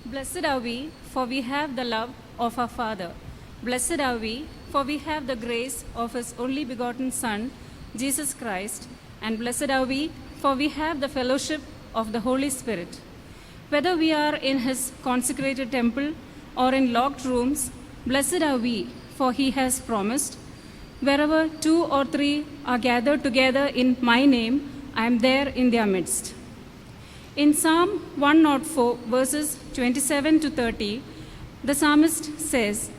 Blessed are we, for we have the love of our Father. Blessed are we, for we have the grace of His only begotten Son, Jesus Christ. And blessed are we, for we have the fellowship of the Holy Spirit. Whether we are in His consecrated temple or in locked rooms, blessed are we, for He has promised, wherever 2 or 3 are gathered together in my name, I am there in their midst. In Psalm 104, verses 27 to 30, the psalmist says,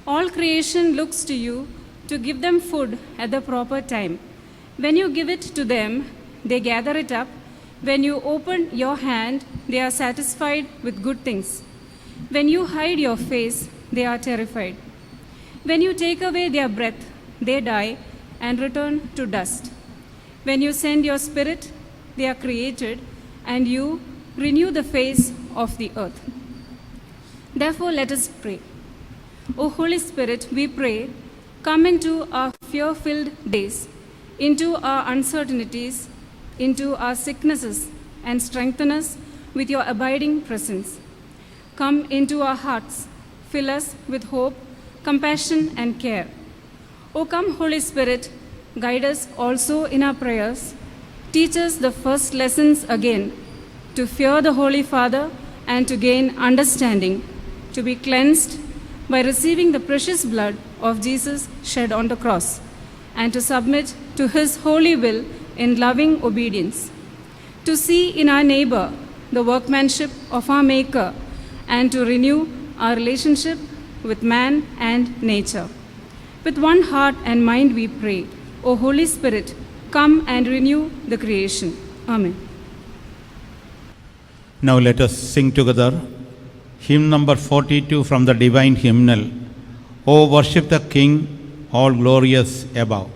"All creation looks to you to give them food at the proper time. When you give it to them, they gather it up. When you open your hand, they are satisfied with good things. When you hide your face, they are terrified. When you take away their breath, they die and return to dust. When you send your spirit, they are created, and you renew the face of the earth." Therefore, let us pray. O Holy Spirit, we pray, come into our fear-filled days, into our uncertainties, into our sicknesses, and strengthen us with your abiding presence. Come into our hearts, fill us with hope, compassion, and care. O come, Holy Spirit, guide us also in our prayers. Teach us the first lessons again, to fear the Holy Father and to gain understanding, to be cleansed by receiving the precious blood of Jesus shed on the cross, and to submit to His holy will in loving obedience, to see in our neighbor the workmanship of our Maker, and to renew our relationship with man and nature. With one heart and mind we pray, O Holy Spirit, come and renew the creation. Amen. Now let us sing together hymn number 42 from the Divine Hymnal. O worship the King, all glorious above.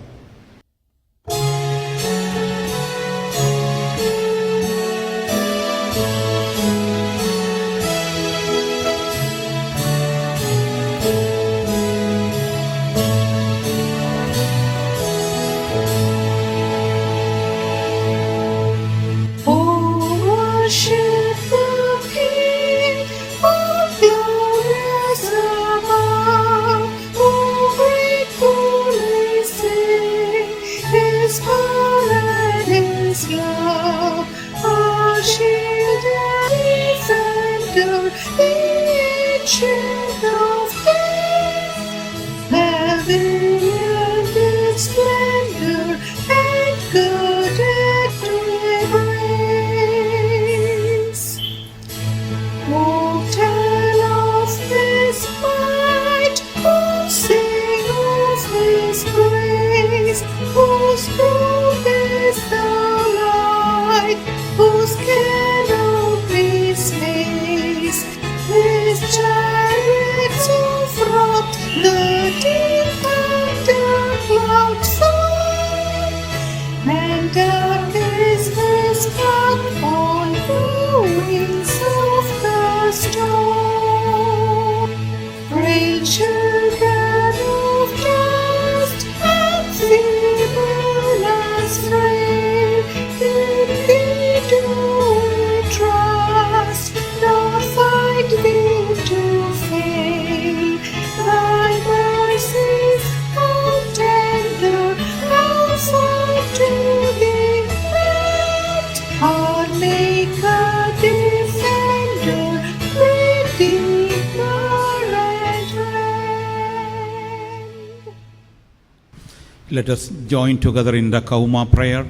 Let us join together in the Kauma prayer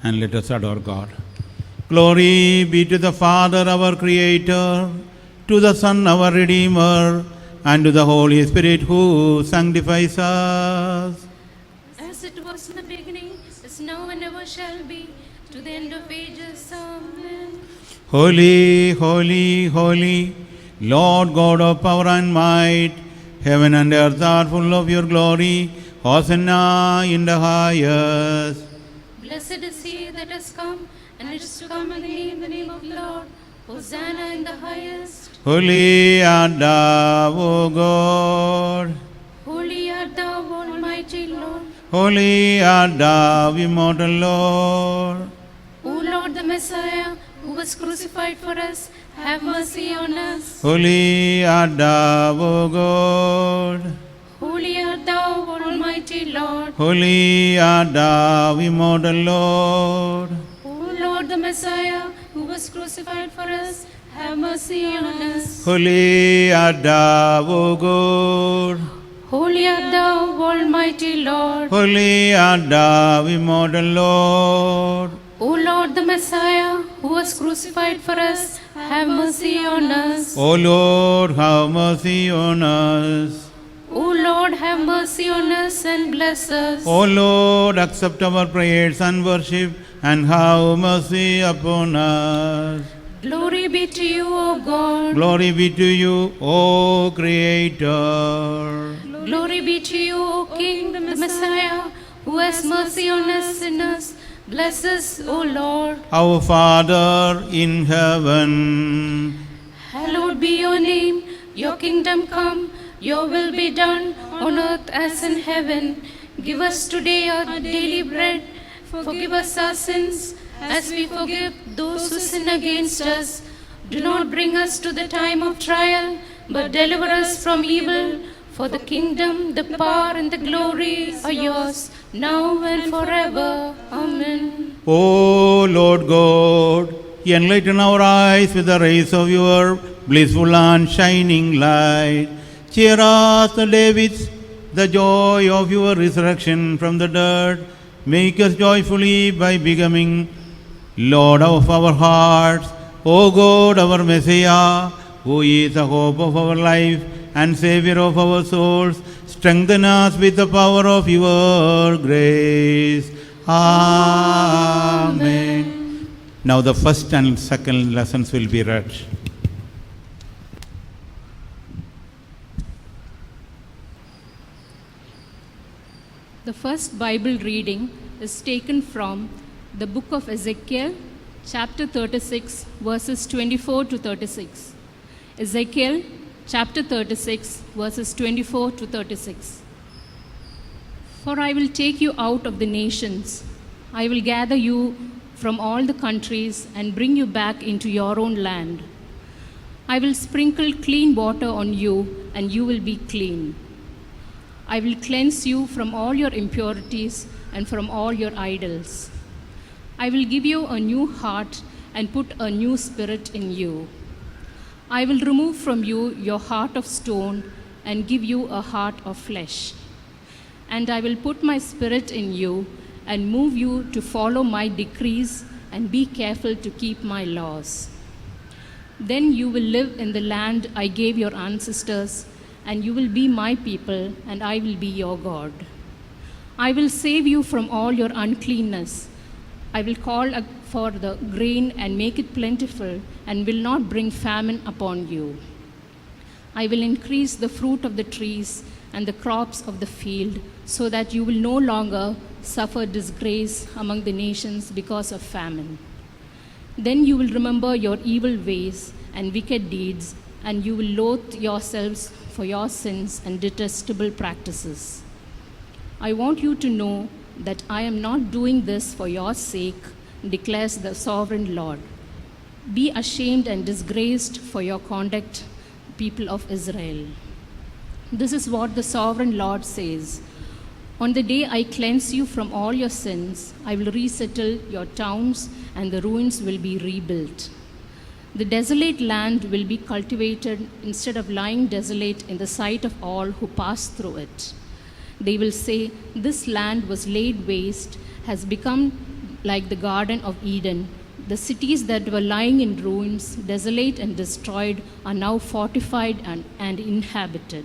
and let us adore God. Glory be to the Father, our Creator, to the Son, our Redeemer, and to the Holy Spirit who sanctifies us. As it was in the beginning, is now and ever shall be, to the end of ages. Amen. Holy, holy, holy, Lord God of power and might, heaven and earth are full of your glory. Hosanna in the highest. Blessed is he that has come, and is to come in the name of the Lord. Hosanna in the highest. Holy art thou, O God. Holy art thou, Almighty Lord. Holy art thou, immortal Lord. O Lord the Messiah, who was crucified for us, have mercy on us. Holy art thou, O God. Holy art thou, Almighty Lord. Holy art thou, immortal Lord. O Lord the Messiah, who was crucified for us, have mercy on us. Holy art thou, O God. Holy art thou, Almighty Lord. Holy art thou, immortal Lord. O Lord the Messiah, who was crucified for us, have mercy on us. O Lord, have mercy on us. O Lord, have mercy on us and bless us. O Lord, accept our prayers and worship, and have mercy upon us. Glory be to you, O God. Glory be to you, O Creator. Glory be to you, O King, the Messiah, who has mercy on us sinners. Bless us, O Lord. Our Father in heaven, Hallowed be your name. Your kingdom come. Your will be done on earth as in heaven. Give us today our daily bread. Forgive us our sins as we forgive those who sin against us. Do not bring us to the time of trial, but deliver us from evil. For the kingdom, the power, and the glory are yours, now and forever. Amen. O Lord God, enlighten our eyes with the rays of your blissful and shining light. Cheer us the day with the joy of your resurrection from the dead. Make us joyfully by becoming Lord of our hearts. O God, our Messiah, who is the hope of our life and Savior of our souls, strengthen us with the power of your grace. Amen. Now the first and second lessons will be read. The first Bible reading is taken from the book of Ezekiel, chapter 36, verses 24 to 36. Ezekiel, chapter 36, verses 24 to 36. For I will take you out of the nations. I will gather you from all the countries and bring you back into your own land. I will sprinkle clean water on you, and you will be clean. I will cleanse you from all your impurities and from all your idols. I will give you a new heart and put a new spirit in you. I will remove from you your heart of stone and give you a heart of flesh. And I will put my spirit in you and move you to follow my decrees and be careful to keep my laws. Then you will live in the land I gave your ancestors, and you will be my people, and I will be your God. I will save you from all your uncleanness. I will call for the grain and make it plentiful, and will not bring famine upon you. I will increase the fruit of the trees and the crops of the field, so that you will no longer suffer disgrace among the nations because of famine. Then you will remember your evil ways and wicked deeds, and you will loathe yourselves for your sins and detestable practices. I want you to know that I am not doing this for your sake, declares the sovereign Lord. Be ashamed and disgraced for your conduct, people of Israel. This is what the sovereign Lord says. On the day I cleanse you from all your sins, I will resettle your towns, and the ruins will be rebuilt. The desolate land will be cultivated instead of lying desolate in the sight of all who pass through it. They will say, this land was laid waste, has become like the Garden of Eden. The cities that were lying in ruins, desolate and destroyed, are now fortified and inhabited.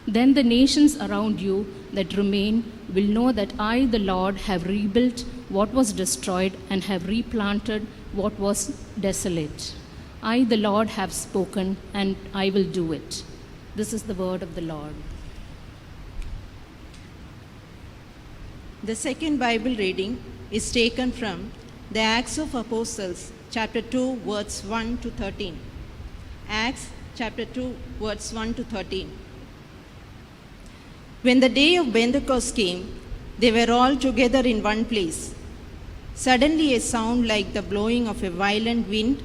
Then the nations around you that remain will know that I, the Lord, have rebuilt what was destroyed and have replanted what was desolate. I, the Lord, have spoken, and I will do it. This is the word of the Lord. The second Bible reading is taken from the Acts of Apostles, chapter 2, words 1 to 13. Acts chapter 2, words 1 to 13. When the day of Pentecost came, they were all together in one place. Suddenly a sound like the blowing of a violent wind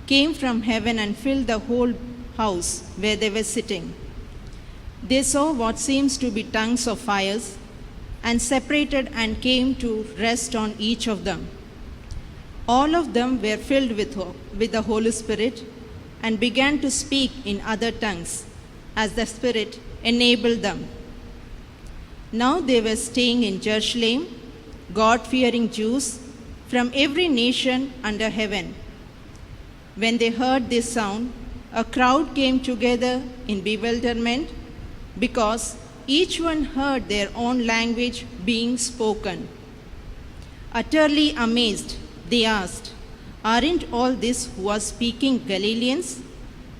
came from heaven and filled the whole house where they were sitting. They saw what seems to be tongues of fires and separated and came to rest on each of them. All of them were filled with the Holy Spirit and began to speak in other tongues as the Spirit enabled them. Now they were staying in Jerusalem, God-fearing Jews from every nation under heaven. When they heard this sound, a crowd came together in bewilderment because each one heard their own language being spoken. Utterly amazed, they asked, "Aren't all these who are speaking Galileans?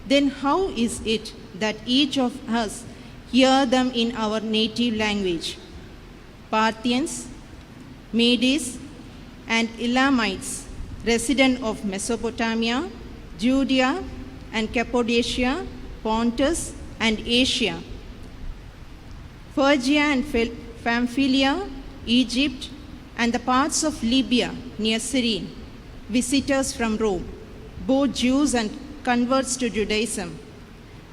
Then how is it that each of us hear them in our native language?" Parthians, Medes, and Elamites, resident of Mesopotamia, Judea and Cappadocia, Pontus and Asia, Phrygia and Pamphylia, Egypt, and the parts of Libya near Cyrene, visitors from Rome, both Jews and converts to Judaism,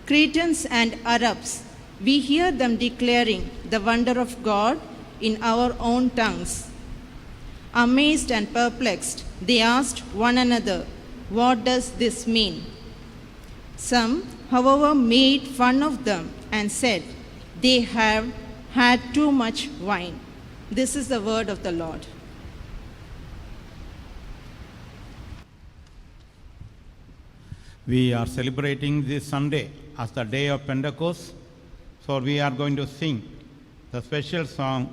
Cretans and Arabs, we hear them declaring the wonder of God in our own tongues. Amazed and perplexed, they asked one another, "What does this mean?" Some, however, made fun of them and said, "They have had too much wine." This is the word of the Lord. We are celebrating this Sunday as the day of Pentecost, so we are going to sing the special song,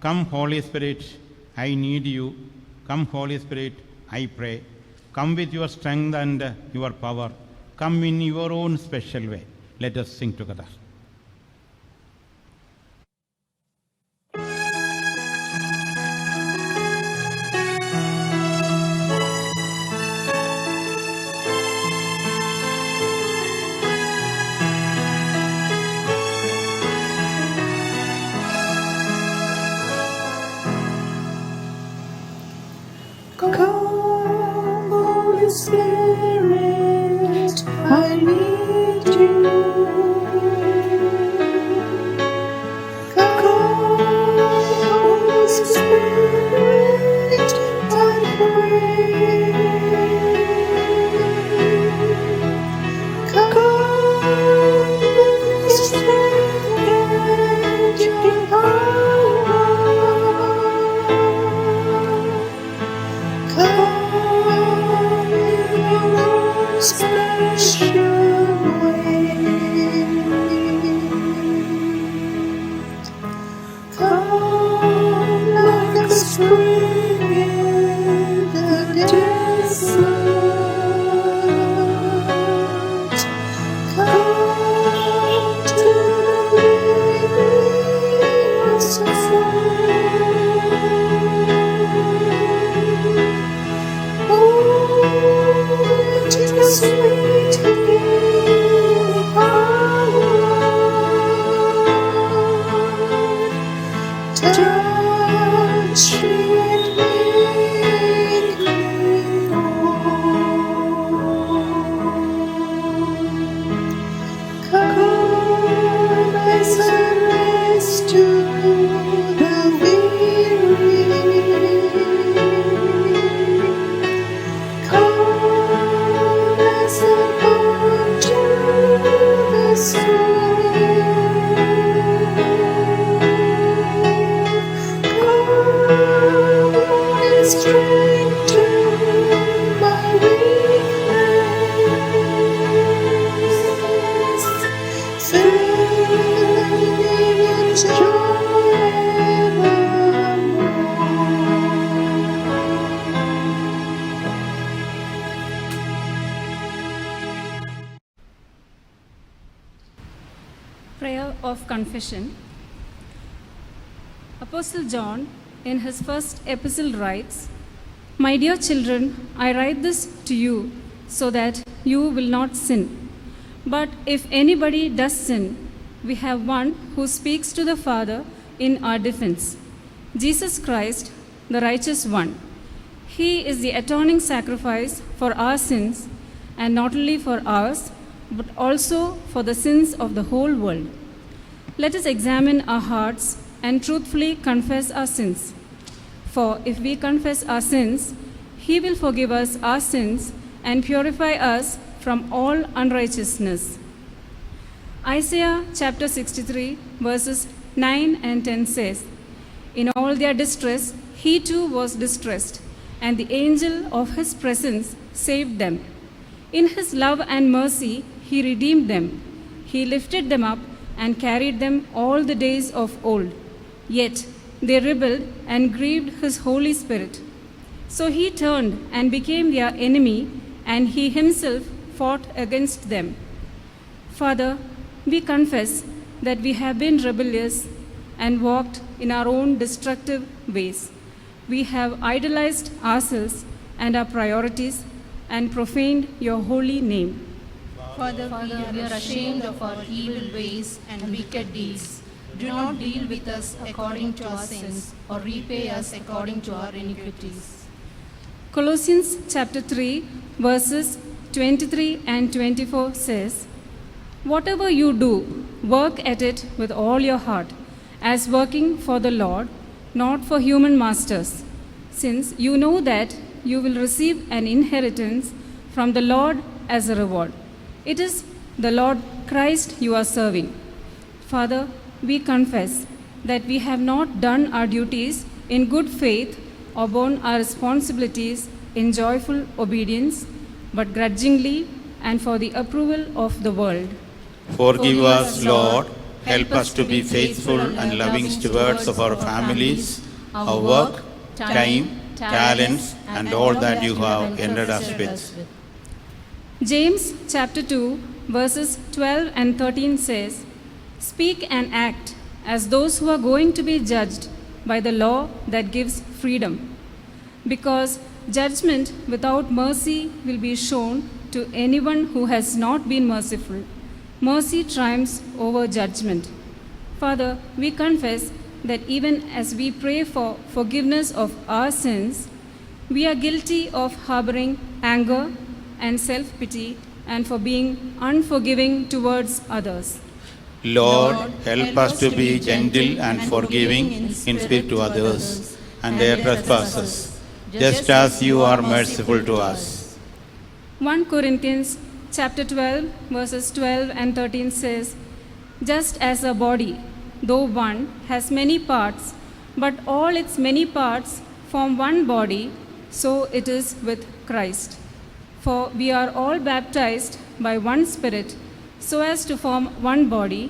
"Come Holy Spirit, I need you. Come Holy Spirit, I pray. Come with your strength and your power. Come in your own special way." Let us sing together. Come, Holy Spirit, I need you. Come, Holy Spirit, I pray. Come with strength and your power. Come in your own special way. Come like a spring in the desert. Come to the rivers of oh, it is sweet to be touch me and make me whole. Come as a rest to the weary. Come as a balm to the soul. Come with strength to my weakness. Fill of confession. Apostle John, in his first epistle, writes, "My dear children, I write this to you so that you will not sin. But if anybody does sin, we have one who speaks to the Father in our defense, Jesus Christ, the righteous one. He is the atoning sacrifice for our sins, and not only for ours, but also for the sins of the whole world. Let us examine our hearts and truthfully confess our sins. For if we confess our sins, He will forgive us our sins and purify us from all unrighteousness." Isaiah chapter 63, verses 9 and 10 says, "In all their distress, He too was distressed, and the angel of His presence saved them. In His love and mercy, He redeemed them. He lifted them up and carried them all the days of old. Yet they rebelled and grieved His Holy Spirit. So He turned and became their enemy, and He Himself fought against them. Father, we confess that we have been rebellious and walked in our own destructive ways. We have idolized ourselves and our priorities and profaned your holy name. Father, We are ashamed of our evil ways and wicked deeds. Do not deal with us according to our sins, or repay us according to our iniquities. Colossians chapter 3, verses 23 and 24 says, "Whatever you do, work at it with all your heart, as working for the Lord, not for human masters, since you know that you will receive an inheritance from the Lord as a reward. It is the Lord Christ you are serving." Father, we confess that we have not done our duties in good faith or borne our responsibilities in joyful obedience, but grudgingly and for the approval of the world. Forgive us, Lord. Help us to be faithful and loving stewards of our families, our work, time, talents, and all that you have endowed us with. James chapter 2, verses 12 and 13 says, "Speak and act as those who are going to be judged by the law that gives freedom, because judgment without mercy will be shown to anyone who has not been merciful. Mercy triumphs over judgment." Father, we confess that even as we pray for forgiveness of our sins, we are guilty of harboring anger and self-pity and for being unforgiving towards others. Lord, help us to be gentle and forgiving in spirit to others and their trespasses, just as you are merciful to us. 1 Corinthians chapter 12, verses 12 and 13 says, "Just as a body, though one, has many parts, but all its many parts form one body, so it is with Christ. For we are all baptized by one Spirit, so as to form one body,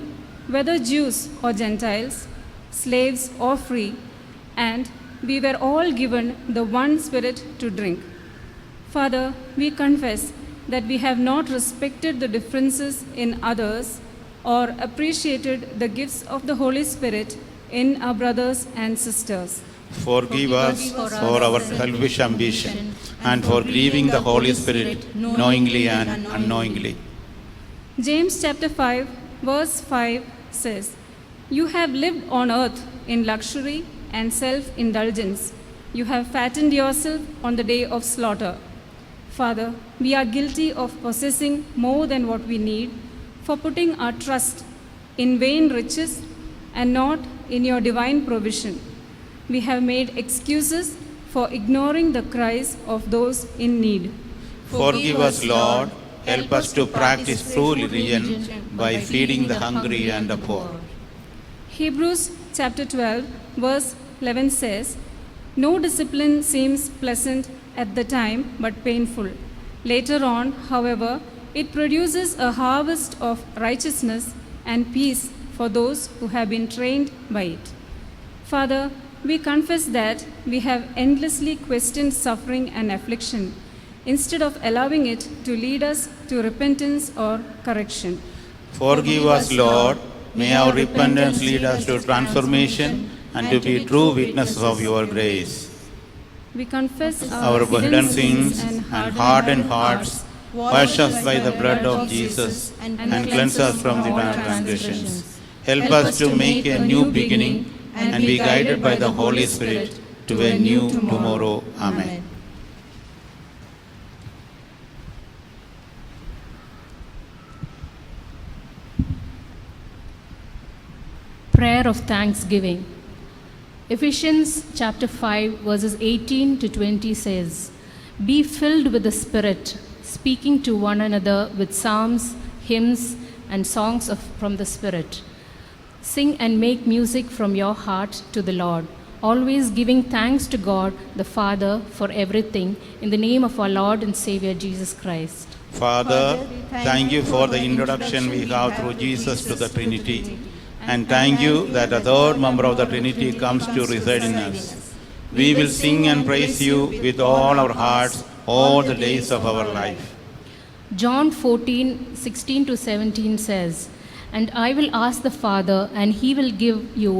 whether Jews or Gentiles, slaves or free, and we were all given the one Spirit to drink." Father, we confess that we have not respected the differences in others or appreciated the gifts of the Holy Spirit in our brothers and sisters. Forgive us for our selfish ambition and for grieving the Holy Spirit knowingly and unknowingly. James chapter 5, verse 5 says, "You have lived on earth in luxury and self-indulgence. You have fattened yourself on the day of slaughter." Father, we are guilty of possessing more than what we need, for putting our trust in vain riches and not in your divine provision. We have made excuses for ignoring the cries of those in need. Forgive us, Lord. Help us to practice true religion by feeding the hungry and the poor. Hebrews chapter 12, verse 11 says, "No discipline seems pleasant at the time, but painful. Later on, however, it produces a harvest of righteousness and peace for those who have been trained by it." Father, we confess that we have endlessly questioned suffering and affliction instead of allowing it to lead us to repentance or correction. Forgive us, Lord. May our repentance lead us to transformation and to be true witnesses of your grace. We confess Our hidden sins and hardened hearts, wash us by the blood of Jesus and cleanse us from the transgressions. Help us to make a new beginning and be guided by the Holy Spirit to a new tomorrow. Amen. Prayer of Thanksgiving. Ephesians chapter 5 verses 18 to 20 says, "Be filled with the Spirit, speaking to one another with psalms, hymns, and songs from the Spirit. Sing and make music from your heart to the Lord, always giving thanks to God the Father for everything, in the name of our Lord and Savior Jesus Christ." Father, thank you for the introduction we have through Jesus to the Trinity. And thank you that a third member of the Trinity comes to reside in us. We will sing and praise you with all our hearts all the days of our life. John 14:16 to 17 says, "And I will ask the Father, and he will give you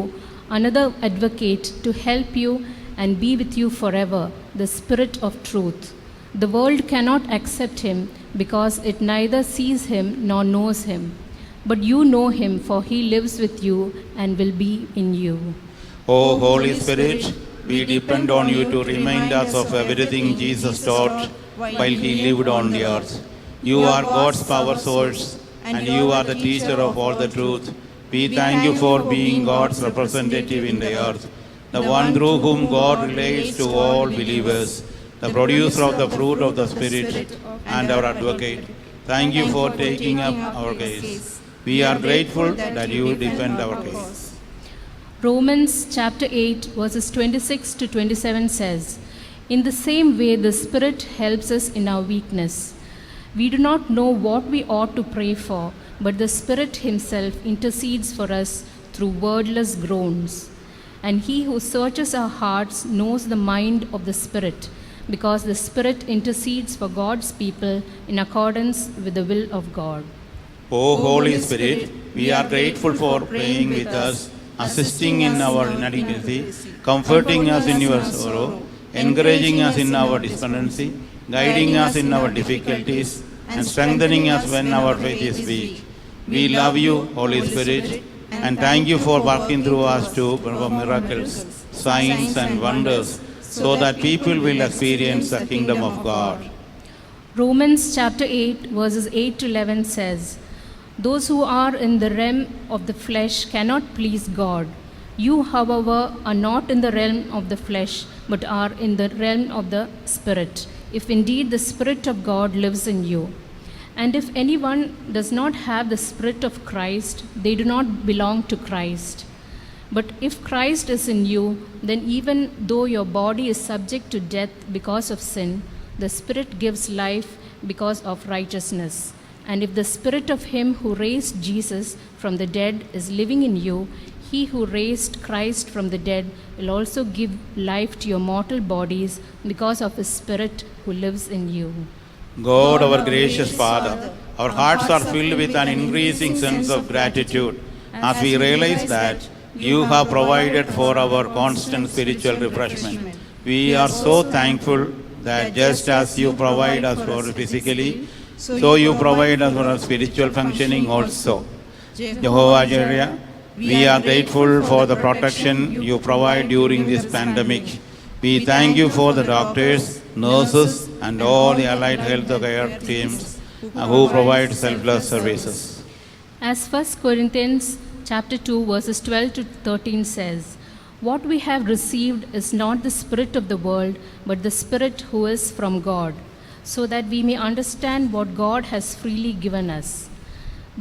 another advocate to help you and be with you forever, the Spirit of truth. The world cannot accept him because it neither sees him nor knows him. But you know him, for he lives with you and will be in you." O Holy Spirit, we depend on you to remind us of everything Jesus taught while he lived on the earth. You are God's power source, and you are the teacher of all the truth. We thank you for being God's representative in the earth, the one through whom God relates to all believers, the producer of the fruit of the Spirit, and our advocate. Thank you for taking up our case. We are grateful that you defend our case. Romans chapter 8 verses 26 to 27 says, "In the same way the Spirit helps us in our weakness. We do not know what we ought to pray for, but the Spirit himself intercedes for us through wordless groans. And he who searches our hearts knows the mind of the Spirit, because the Spirit intercedes for God's people in accordance with the will of God." O Holy Spirit, we are grateful for praying with us, assisting in our inadequacy, comforting us in your sorrow, encouraging us in our despondency, guiding us in our difficulties, and strengthening us when our faith is weak. We love you, Holy Spirit, and thank you for working through us to perform miracles, signs, and wonders, so that people will experience the kingdom of God. Romans chapter 8 verses 8 to 11 says, "Those who are in the realm of the flesh cannot please God. You, however, are not in the realm of the flesh, but are in the realm of the Spirit, if indeed the Spirit of God lives in you. And if anyone does not have the Spirit of Christ, they do not belong to Christ. But if Christ is in you, then even though your body is subject to death because of sin, the Spirit gives life because of righteousness. And if the Spirit of him who raised Jesus from the dead is living in you, he who raised Christ from the dead will also give life to your mortal bodies because of his Spirit who lives in you." God, our gracious Father, our hearts are filled with an increasing sense of gratitude as we realize that you have provided for our constant spiritual refreshment. We are so thankful that just as you provide us for physically, so you provide us for our spiritual functioning also. Jehovah Jireh, we are grateful for the protection you provide during this pandemic. We thank you for the doctors, nurses, and all the allied health care teams who provide selfless services. As 1 Corinthians chapter 2 verses 12 to 13 says, "What we have received is not the spirit of the world, but the Spirit who is from God, so that we may understand what God has freely given us.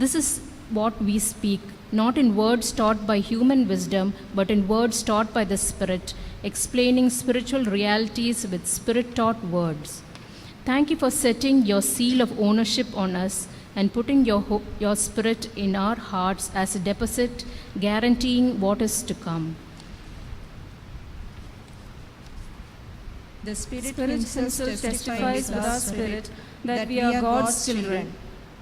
This is what we speak, not in words taught by human wisdom, but in words taught by the Spirit, explaining spiritual realities with Spirit-taught words. Thank you for setting your seal of ownership on us and putting your Spirit in our hearts as a deposit, guaranteeing what is to come." The Spirit himself testifies with our spirit that we are God's children.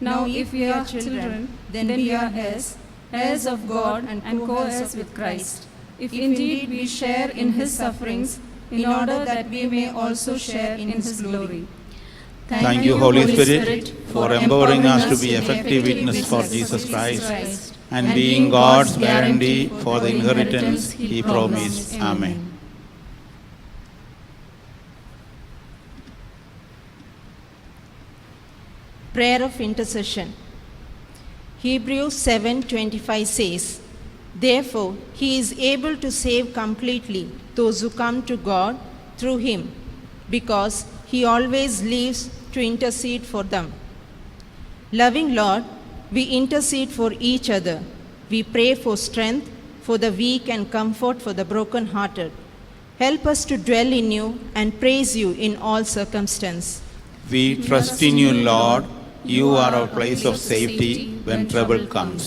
Now, if we are children, then we are heirs, heirs of God and co-heirs with Christ, if indeed we share in his sufferings, in order that we may also share in his glory. Thank you, Holy Spirit, for empowering us to be effective witnesses for Jesus Christ and being God's guarantee for the inheritance he promised. Amen. Prayer of intercession. Hebrews 7:25 says, "Therefore he is able to save completely those who come to God through him, because he always lives to intercede for them." Loving Lord, we intercede for each other. We pray for strength for the weak and comfort for the broken-hearted. Help us to dwell in you and praise you in all circumstance. We trust in you, Lord. You are our place of safety when trouble comes.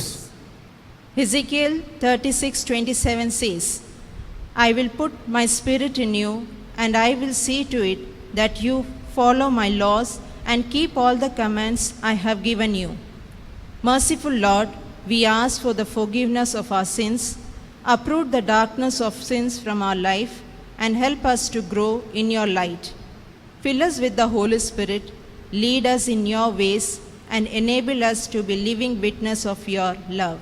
Ezekiel 36:27 says, "I will put my spirit in you, and I will see to it that you follow my laws and keep all the commands I have given you." Merciful Lord, we ask for the forgiveness of our sins, uproot the darkness of sins from our life, and help us to grow in your light. Fill us with the Holy Spirit, lead us in your ways, and enable us to be living witness of your love.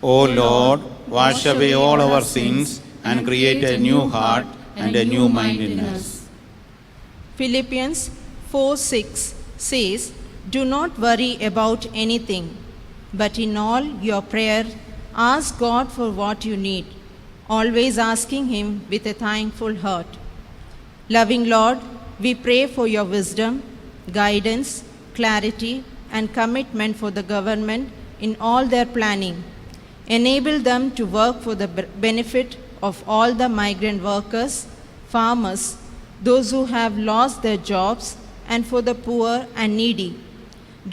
O Lord, wash away all our sins and create a new heart and a new mind in us. Philippians 4:6 says, "Do not worry about anything, but in all your prayer, ask God for what you need, always asking him with a thankful heart." Loving Lord, we pray for your wisdom, guidance, clarity, and commitment for the government in all their planning. Enable them to work for the benefit of all the migrant workers, farmers, those who have lost their jobs, and for the poor and needy.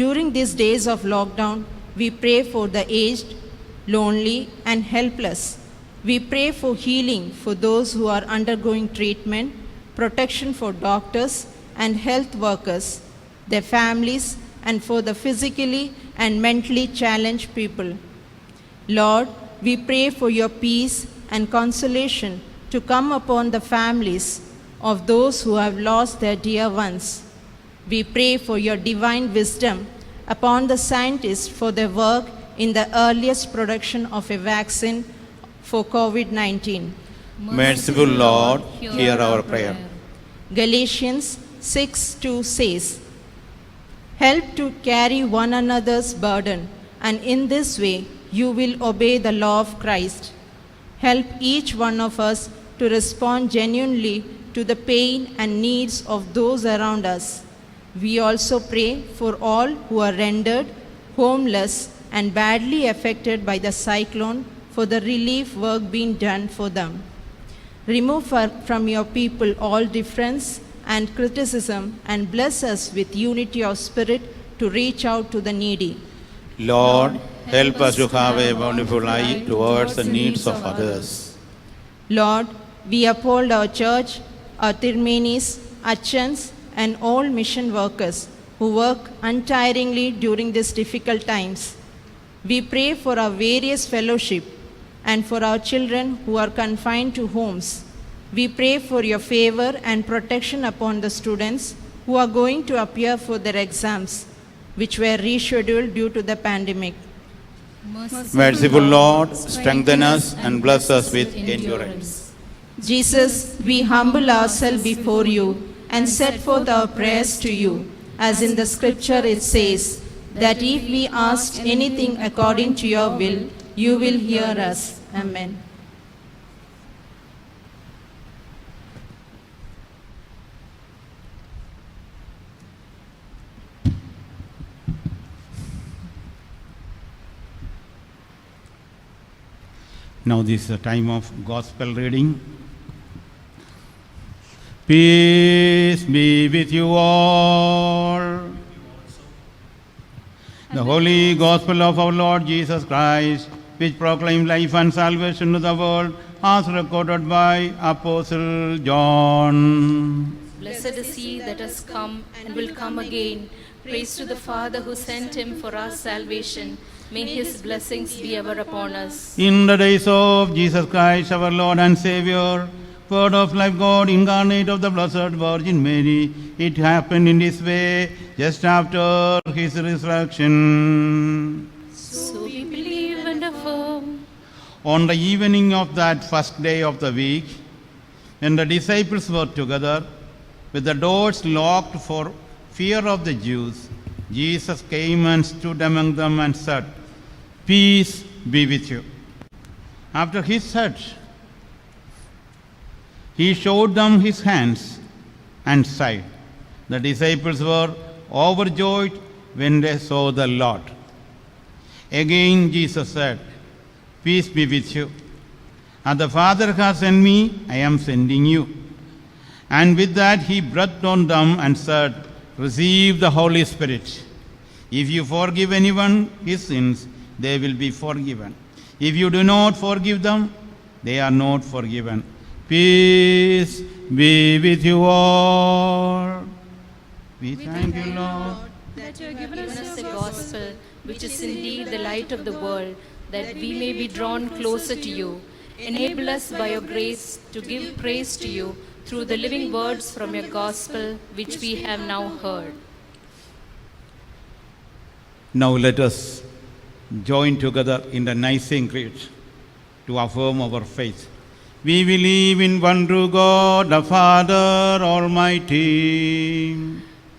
During these days of lockdown, we pray for the aged, lonely, and helpless. We pray for healing for those who are undergoing treatment, protection for doctors and health workers, their families, and for the physically and mentally challenged people. Lord, we pray for your peace and consolation to come upon the families of those who have lost their dear ones. We pray for your divine wisdom upon the scientists for their work in the earliest production of a vaccine for COVID-19. Merciful Lord, hear our prayer. Galatians 6:2 says, "Help to carry one another's burden, and in this way you will obey the law of Christ." Help each one of us to respond genuinely to the pain and needs of those around us. We also pray for all who are rendered homeless and badly affected by the cyclone for the relief work being done for them. Remove from your people all difference and criticism, and bless us with unity of spirit to reach out to the needy. Lord, help us to have a bountiful eye towards the needs of others. Lord, we uphold our church, our Tirmenis, Achans, and all mission workers who work untiringly during these difficult times. We pray for our various fellowship and for our children who are confined to homes. We pray for your favor and protection upon the students who are going to appear for their exams, which were rescheduled due to the pandemic. Merciful Lord, strengthen us and bless us with endurance. Jesus, we humble ourselves before you and set forth our prayers to you, as in the scripture it says, that if we ask anything according to your will, you will hear us. Amen. Now this is the time of gospel reading. Peace be with you all. The Holy Gospel of our Lord Jesus Christ, which proclaims life and salvation to the world, as recorded by Apostle John. Blessed is he that has come and will come again. Praise to the Father who sent him for our salvation. May His blessings be ever upon us. In the days of Jesus Christ, our Lord and Savior, Word of life, God incarnate of the Blessed Virgin Mary, it happened in this way just after His resurrection. So we believe and affirm. On the evening of that first day of the week, when the disciples were together, with the doors locked for fear of the Jews, Jesus came and stood among them and said, "Peace be with you." After he said, he showed them his hands and side. The disciples were overjoyed when they saw the Lord. Again Jesus said, "Peace be with you. As the Father has sent me, I am sending you." And with that he breathed on them and said, "Receive the Holy Spirit. If you forgive anyone his sins, they will be forgiven. If you do not forgive them, they are not forgiven. Peace be with you all." We thank you, Lord. that you have given Given us us your the gospel, gospel, which is indeed the light of the world, that we may be drawn closer to you. Enable us by your grace to give praise to you through the living words from your gospel, which we have now heard. Now let us join together in the Nicene Creed to affirm our faith. We believe in one true God, the Father Almighty,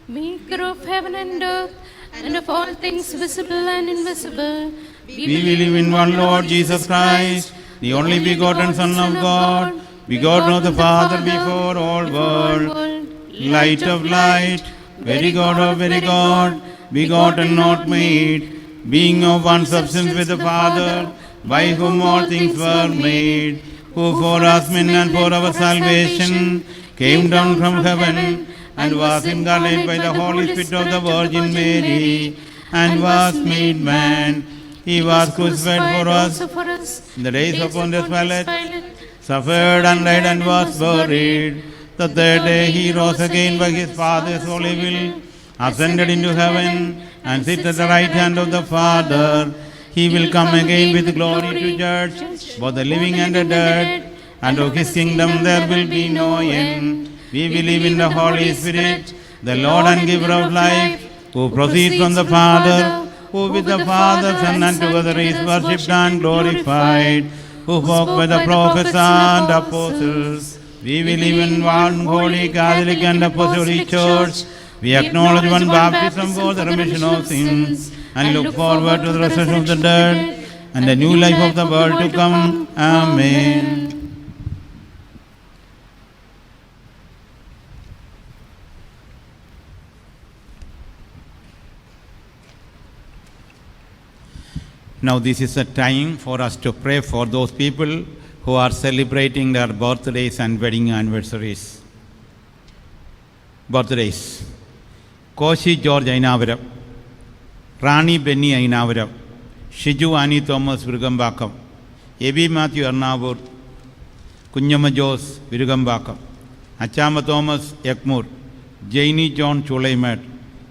Maker of heaven and earth, and of all things visible and invisible, we believe in one Lord Jesus Christ, the only begotten Son of God, begotten of the Father before all world, light of light, very God of very God, begotten not made, being of one substance with the Father, by whom all things were made, who for us men and for our salvation came down from heaven, and was incarnate by the Holy Spirit of the Virgin Mary, and was made man. He was crucified for us in the days of Pontius Pilate, suffered and died and was buried. The third day he rose again by his Father's holy will, ascended into heaven, and sits at the right hand of the Father. He will come again with glory to judge both the living and the dead, and of his kingdom there will be no end. We believe in the Holy Spirit, the Lord and giver of life, who proceeds from the Father, who with the Father, Son, and together is worshipped and glorified, who spoke by the prophets and apostles. We believe in one holy Catholic and Apostolic Church. We acknowledge one baptism for the remission of sins, and look forward to the resurrection of the dead and the new life of the world to come. Amen. Now this is a time for us to pray for those people who are celebrating their birthdays and wedding anniversaries. Birthdays. Koshi George Ainavaram, Rani Benny Ainavaram, Shiju Annie Thomas Virugambakam, Ebi Matthew Arnavur, Kunyama Jos Virugambakam, Achama Thomas Ekmur, Jaini John Chulaimat,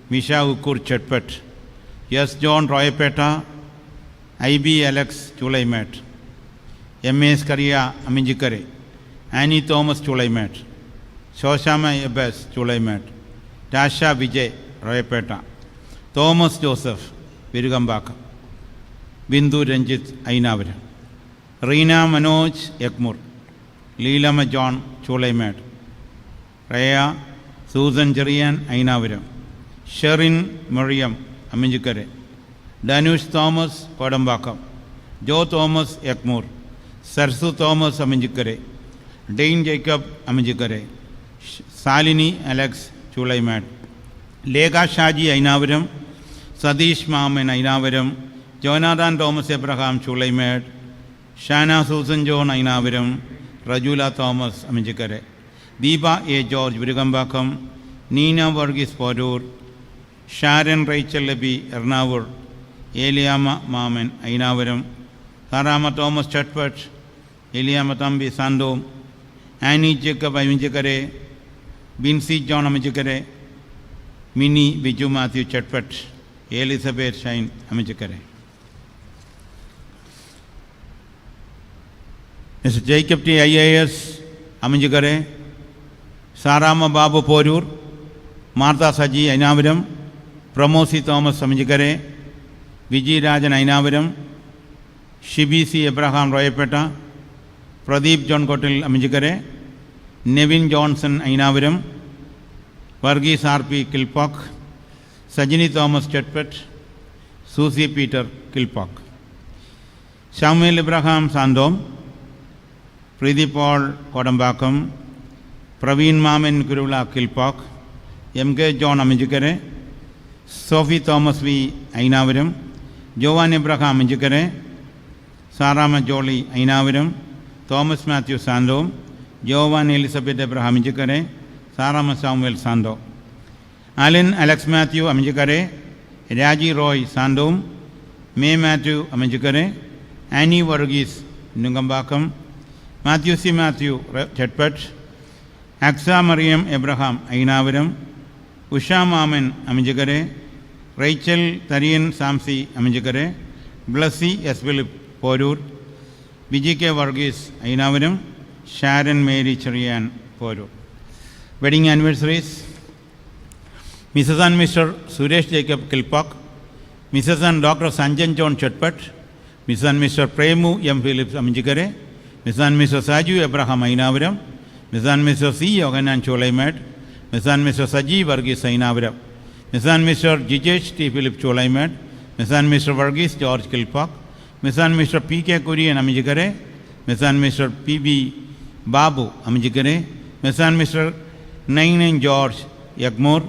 Misha Ukur Chetpet, S. John Roypeta, I.B. Alex Chulaimat, M.S. Karia Aminjikare, Annie Thomas Chulaimat, Shoshama Abbas Chulaimat, Tasha Vijay Roypeta, Thomas Joseph Virugambaka, Bindu Ranjit Ainavaram, Reena Manoj Ekmur, Leelama John Chulaimat, Raya Susan Jarian Ainavaram, Sherin Mariam Aminjikare, Danush Thomas Kodambakam, Joe Thomas Ekmur, Sarsu Thomas Aminjikare, Dane Jacob Aminjikare, Salini Alex Chulaimat, Lega Shaji Ainavaram, Sadish Maman Ainavaram, Jonathan Thomas Abraham Chulaimat, Shana Susan John Ainavaram, Rajula Thomas Aminjikare, Deepa A. George Virugambakam, Nina Varghese Porur, Sharon Rachel Lebi Ernavur, Eliama Maman Ainavaram, Sarama Thomas Chatpat, Eliama Tambi Sandom, Annie Jacob Aminjikare, Binsi John Aminjikare, Mini Viju Matthew Chatpat, Elizabeth Shine Aminjikare. Mr. Jacob T. IAS, Aminjikare, Sarama Babu Porur, Martha Saji, Ainaviram, Pramosi Thomas Aminjikare, Vijay Rajan Ainaviram, Shibi C. Abraham Royapeta, Pradeep John Kotil Aminjikare, Nevin Johnson Ainaviram, Varghese R.P. Kilpock, Sajini Thomas Chetpet, Susie Peter Kilpock, Samuel Abraham Sandom, Preeti Paul Kodambakam, Praveen Mamin Kurula Kilpock, M.K. John Aminjikare, Sophie Thomas V. Ainaviram, Jovan Abraham Aminjikare, Sarama Jolie Ainaviram, Thomas Matthew Sandom, Jovan Elizabeth Abraham Aminjikare, Sarama Samuel Sando, Alan Alex Matthew Aminjikare, Raji Roy Sandom, May Matthew Aminjikare, Annie Varghese Nungambakam, Matthew C. Matthew Chetpet, Aksa Mariam Abraham Ainaviram, Usha Maman Aminjikare, Rachel Tarian Samsi Aminjikare, Blessy S. Philip Porur, Vijay K. Varghese Ainaviram, Sharon Mary Cherian Porur. Wedding anniversaries, Mrs. and Mr. Suresh Jacob Kilpock, Mrs. and Dr. Sanjan John Chetpet, Mrs. and Mr. Premu M. Phillips Aminjikare, Mrs. and Mr. Saju Abraham Ainaviram, Mrs. and Mr. C. Yoganan Cholaimet, Mrs. and Mr. Saji Varghese Ainaviram, Mrs. and Mr. Jijesh T. Philip Cholaimet, Mrs. and Mr. Varghese George Kilpock, Mrs. and Mr. P.K. Kurian Aminjikare, Mrs. and Mr. P.B. Babu Aminjikare, Mrs. and Mr. Nain George Yagmore,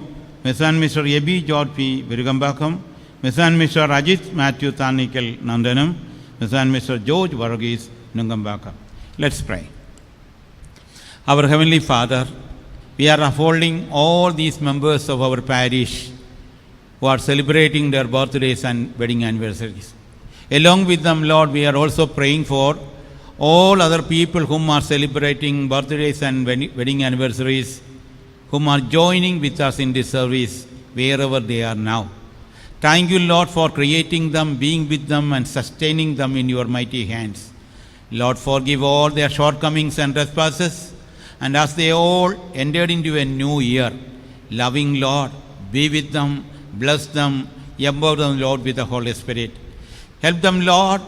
Mrs. and Mr. Ebi George P. Virugambakam, Mrs. and Mr. Rajit Matthew Tanikel Nandanam, Mrs. and Mr. George Varghese Nungambakam. Let's pray. Our Heavenly Father, we are upholding all these members of our parish who are celebrating their birthdays and wedding anniversaries. Along with them, Lord, we are also praying for all other people whom are celebrating birthdays and wedding anniversaries, whom are joining with us in this service wherever they are now. Thank you, Lord, for creating them, being with them and sustaining them in your mighty hands. Lord, forgive all their shortcomings and trespasses, and as they all entered into a new year, loving Lord, be with them, bless them, empower them, Lord, with the Holy Spirit. Help them, Lord,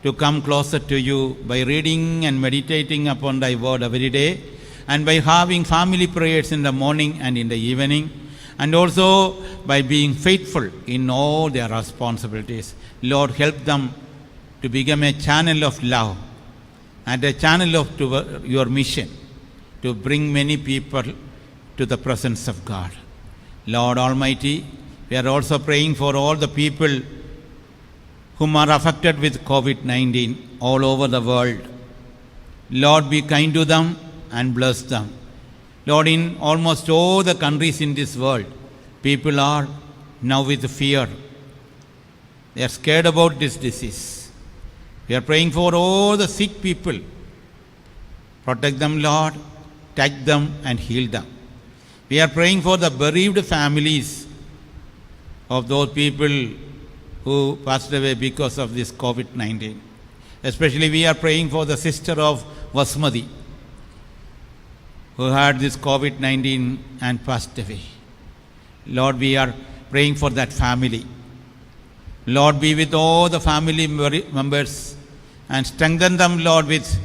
to come closer to you by reading and meditating upon thy word every day, and by having family prayers in the morning and in the evening, and also by being faithful in all their responsibilities. Lord, help them to become a channel of love and a channel of your mission to bring many people to the presence of God. Lord Almighty, we are also praying for all the people whom are affected with COVID-19 all over the world. Lord, be kind to them and bless them. Lord, in almost all the countries in this world, people are now with fear. They are scared about this disease. We are praying for all the sick people. Protect them, Lord, touch them and heal them. We are praying for the bereaved families of those people who passed away because of this COVID-19. Especially we are praying for the sister of Vasmati, who had this COVID-19 and passed away. Lord, we are praying for that family. Lord, be with all the family members and strengthen them, Lord, with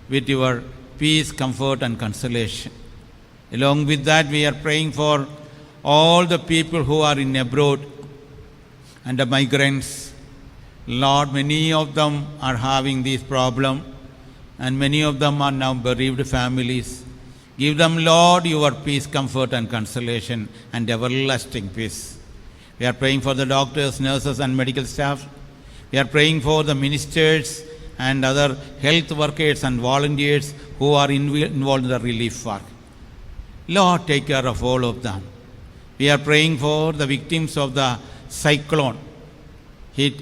your peace, comfort and consolation. Along with that, we are praying for all the people who are in abroad and the migrants. Lord, many of them are having this problem, and many of them are now bereaved families. Give them, Lord, your peace, comfort and consolation and everlasting peace. We are praying for the doctors, nurses and medical staff. We are praying for the ministers and other health workers and volunteers who are involved in the relief work. Lord, take care of all of them. We are praying for the victims of the cyclone hit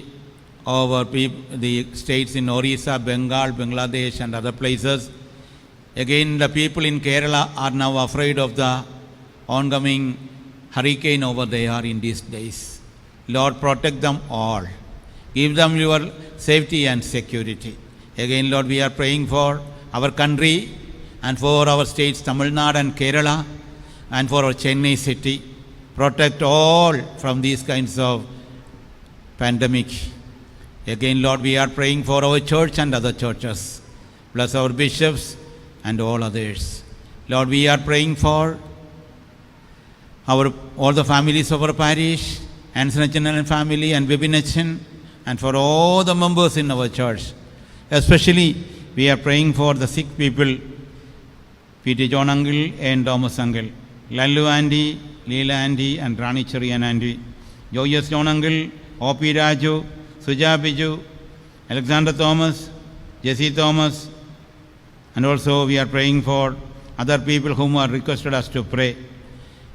over the states in Orissa, Bengal, Bangladesh and other places. Again, the people in Kerala are now afraid of the ongoing hurricane over there in these days. Lord, protect them all. Give them your safety and security. Again, Lord, we are praying for our country and for our states, Tamil Nadu and Kerala, and for our Chennai city. Protect all from these kinds of pandemic. Again, Lord, we are praying for our church and other churches. Bless our bishops and all others. Lord, we are praying for all the families of our parish, Anson and family, and Vibinachan, and for all the members in our church. Especially, we are praying for the sick people, P.T. John Uncle and Thomas Uncle, Lallu Auntie, Leela Auntie, and Rani Cherian Auntie, Joyous John Uncle, O.P. Raju, Suja Biju, Alexander Thomas, Jesse Thomas, and also we are praying for other people whom are requested us to pray.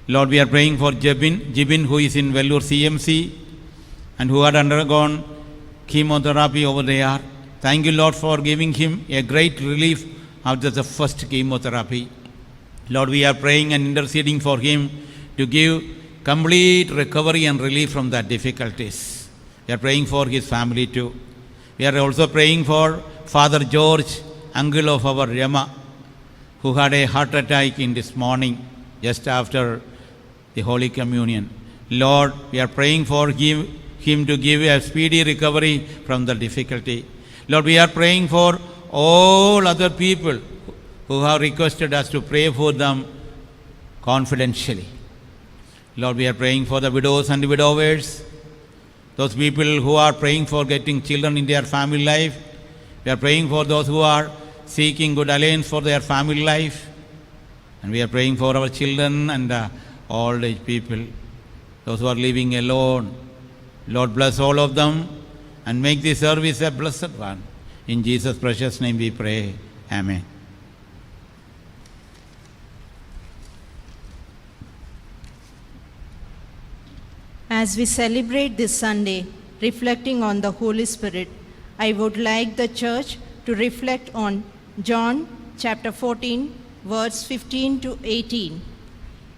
Lord, we are praying for Jibin, who is in Vellore CMC and who had undergone chemotherapy over there. Thank you, Lord, for giving him a great relief after the first chemotherapy. Lord, we are praying and interceding for him to give complete recovery and relief from the difficulties. We are praying for his family too. We are also praying for Father George, uncle of our Rama, who had a heart attack in this morning just after the Holy Communion. Lord, we are praying for him to give a speedy recovery from the difficulty. Lord, we are praying for all other people who have requested us to pray for them confidentially. Lord, we are praying for the widows and widowers, those people who are praying for getting children in their family life. We are praying for those who are seeking good alliance for their family life. And we are praying for our children and old age people, those who are living alone. Lord, bless all of them and make this service a blessed one. In Jesus' precious name we pray. Amen. As we celebrate this Sunday, reflecting on the Holy Spirit, I would like the church to reflect on John chapter 14, verse 15 to 18.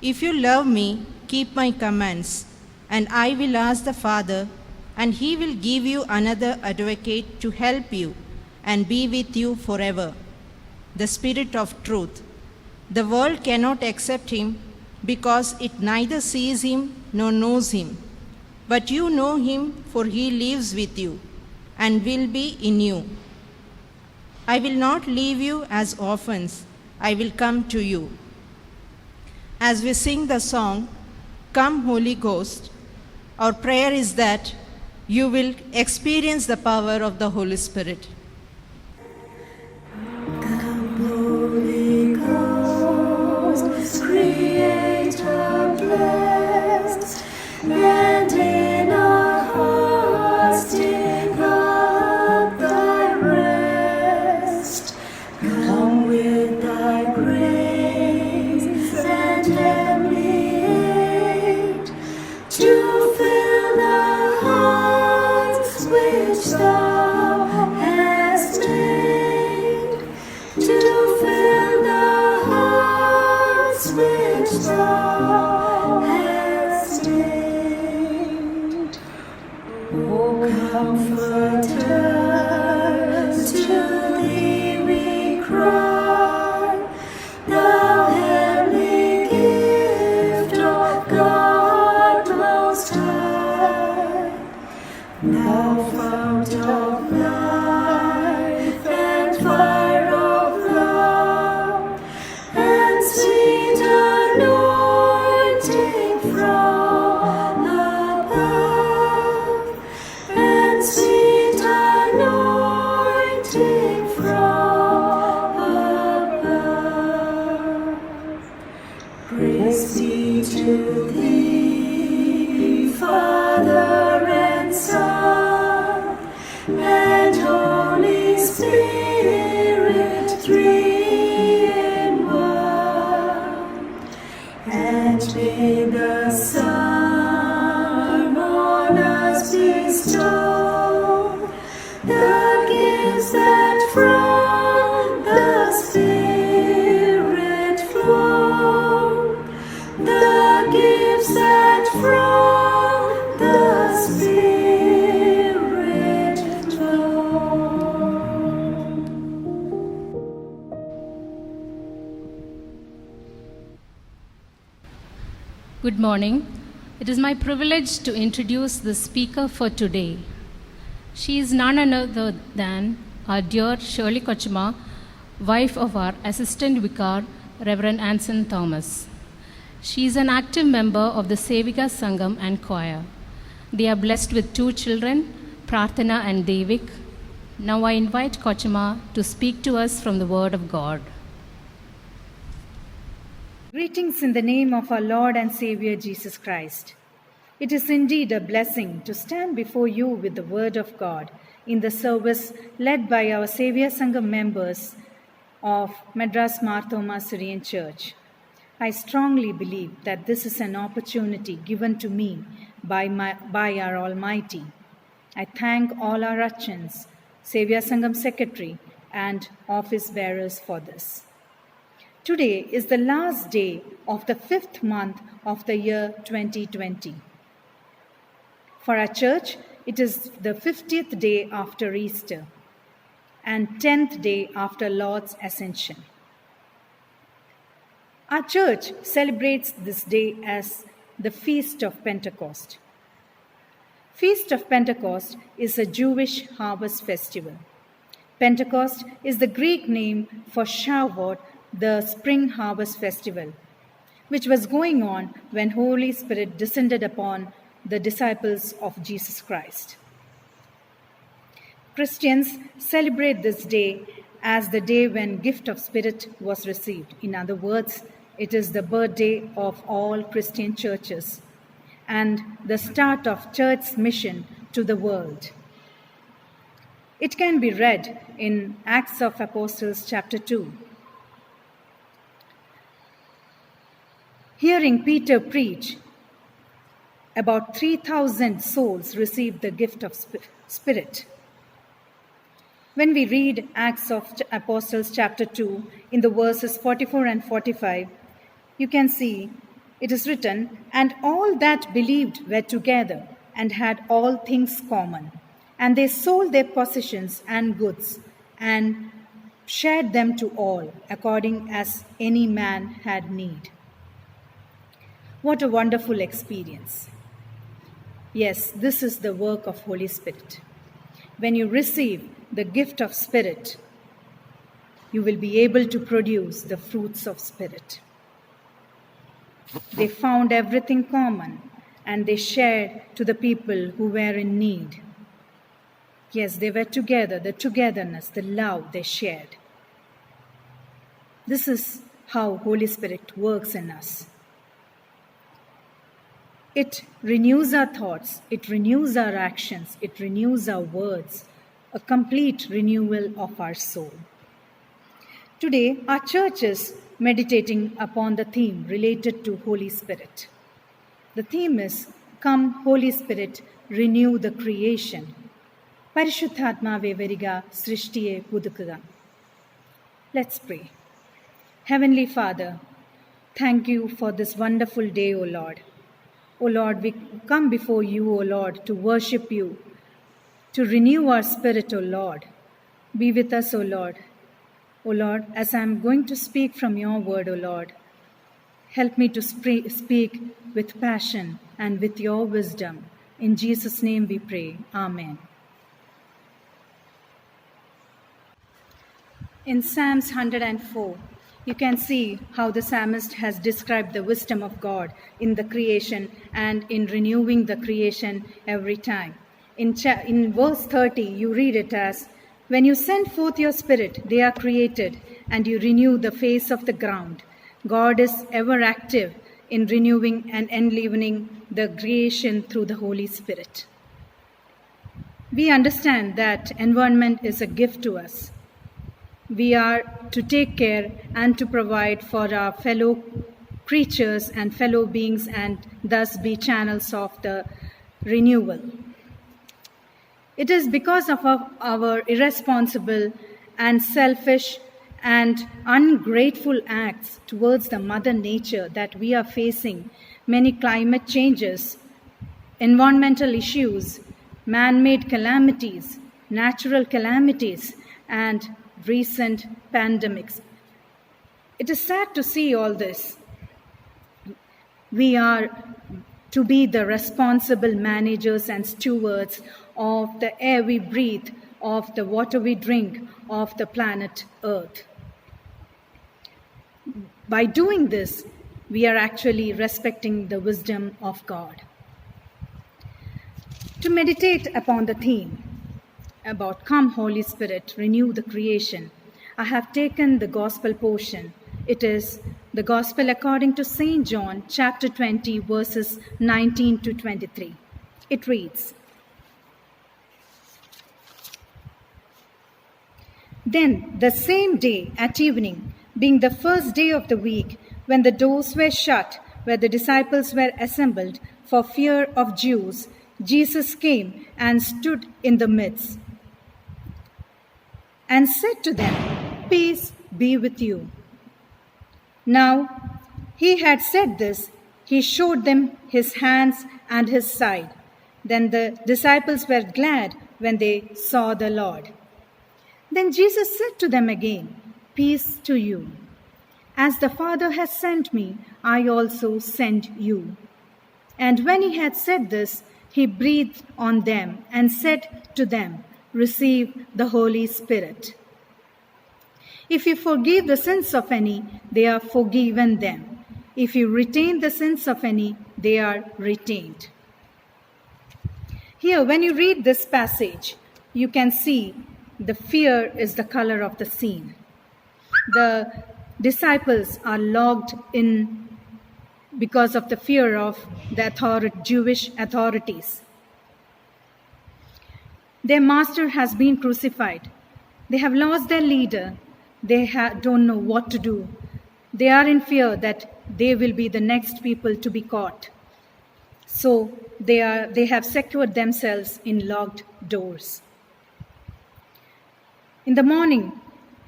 If you love me, keep my commands, and I will ask the Father, and he will give you another advocate to help you and be with you forever, the Spirit of truth. The world cannot accept him because it neither sees him nor knows him. But you know him, for he lives with you and will be in you. I will not leave you as orphans, I will come to you. As we sing the song, Come Holy Ghost, our prayer is that you will experience the power of the Holy Spirit. Holy Ghost, Creator blessed, and in our hearts take up thy rest. Come with thy grace and heavenly aid to fill the hearts which thou hast made, to fill the hearts which thou hast made. O Comforter, to thee we cry, thou heavenly gift of God Most High, thou fount of life and fire of love, and sweet anointing from above, and sweet anointing from above. Praise be to thee, Father and Son, and Holy Spirit, three in one. And may the sun on us bestow the gifts that from the Spirit flow, the gifts that from the Spirit flow. Good morning. It is my privilege to introduce the speaker for today. She is none other than our dear Shirley Kochma, wife of our Assistant Vicar, Reverend Anson Thomas. She is an active member of the Sevika Sangam and choir. They are blessed with 2 children, Prarthana and Devik. Now I invite Kochma to speak to us from the Word of God. Greetings in the name of our Lord and Savior Jesus Christ. It is indeed a blessing to stand before you with the Word of God in the service led by our Savior Sangam members of Madras Marthoma Syrian Church. I strongly believe that this is an opportunity given to me by our Almighty. I thank all our Rachans, Savior Sangam Secretary, and office bearers for this. Today is the last day of the 5th month of the year 2020. For our church, it is the 50th day after Easter and 10th day after Lord's Ascension. Our church celebrates this day as the Feast of Pentecost. Feast of Pentecost is a Jewish harvest festival. Pentecost is the Greek name for Shavuot, the spring harvest festival, which was going on when Holy Spirit descended upon the disciples of Jesus Christ. Christians celebrate this day as the day when gift of Spirit was received. In other words, it is the birthday of all Christian churches and the start of church's mission to the world. It can be read in Acts of Apostles chapter 2. Hearing Peter preach, about 3,000 souls received the gift of Spirit. When we read Acts of Apostles chapter 2 in the verses 44 and 45, you can see it is written, "And all that believed were together and had all things common. And they sold their possessions and goods and shared them to all, according as any man had need." What a wonderful experience. Yes, this is the work of Holy Spirit. When you receive the gift of Spirit, you will be able to produce the fruits of Spirit. They found everything common and they shared to the people who were in need. Yes, they were together, the togetherness, the love they shared. This is how Holy Spirit works in us. It renews our thoughts, it renews our actions, it renews our words, a complete renewal of our soul. Today, our church is meditating upon the theme related to Holy Spirit. The theme is, "Come, Holy Spirit, renew the creation." Parishuddhatmave veriga, srishtiye pudukuga. Let's pray. Heavenly Father, thank you for this wonderful day, O Lord. O Lord, we come before you, O Lord, to worship you, to renew our spirit, O Lord. Be with us, O Lord. O Lord, as I am going to speak from your word, O Lord, help me to speak with passion and with your wisdom. In Jesus' name we pray. Amen. In Psalms 104, you can see how the psalmist has described the wisdom of God in the creation and in renewing the creation every time. In verse 30, you read it as, "When you send forth your spirit, they are created, and you renew the face of the ground." God is ever active in renewing and enlivening the creation through the Holy Spirit. We understand that environment is a gift to us. We are to take care and to provide for our fellow creatures and fellow beings and thus be channels of the renewal. It is because of our irresponsible and selfish and ungrateful acts towards the Mother Nature that we are facing many climate changes, environmental issues, man-made calamities, natural calamities, and recent pandemics. It is sad to see all this. We are to be the responsible managers and stewards of the air we breathe, of the water we drink, of the planet Earth. By doing this, we are actually respecting the wisdom of God. To meditate upon the theme about Come Holy Spirit, renew the creation, I have taken the gospel portion. It is the gospel according to St. John, chapter 20, verses 19 to 23. It reads, Then the same day at evening, being the first day of the week, when the doors were shut, where the disciples were assembled for fear of Jews, Jesus came and stood in the midst and said to them, Peace be with you. Now he had said this, he showed them his hands and his side. Then the disciples were glad when they saw the Lord. Then Jesus said to them again, Peace to you. As the Father has sent me, I also send you. And when he had said this, he breathed on them and said to them, Receive the Holy Spirit. If you forgive the sins of any, they are forgiven them. If you retain the sins of any, they are retained. Here, when you read this passage, you can see the fear is the color of the scene. The disciples are locked in because of the fear of the Jewish authorities. Their master has been crucified. They have lost their leader. They don't know what to do. They are in fear that they will be the next people to be caught. So they have secured themselves in locked doors. In the morning,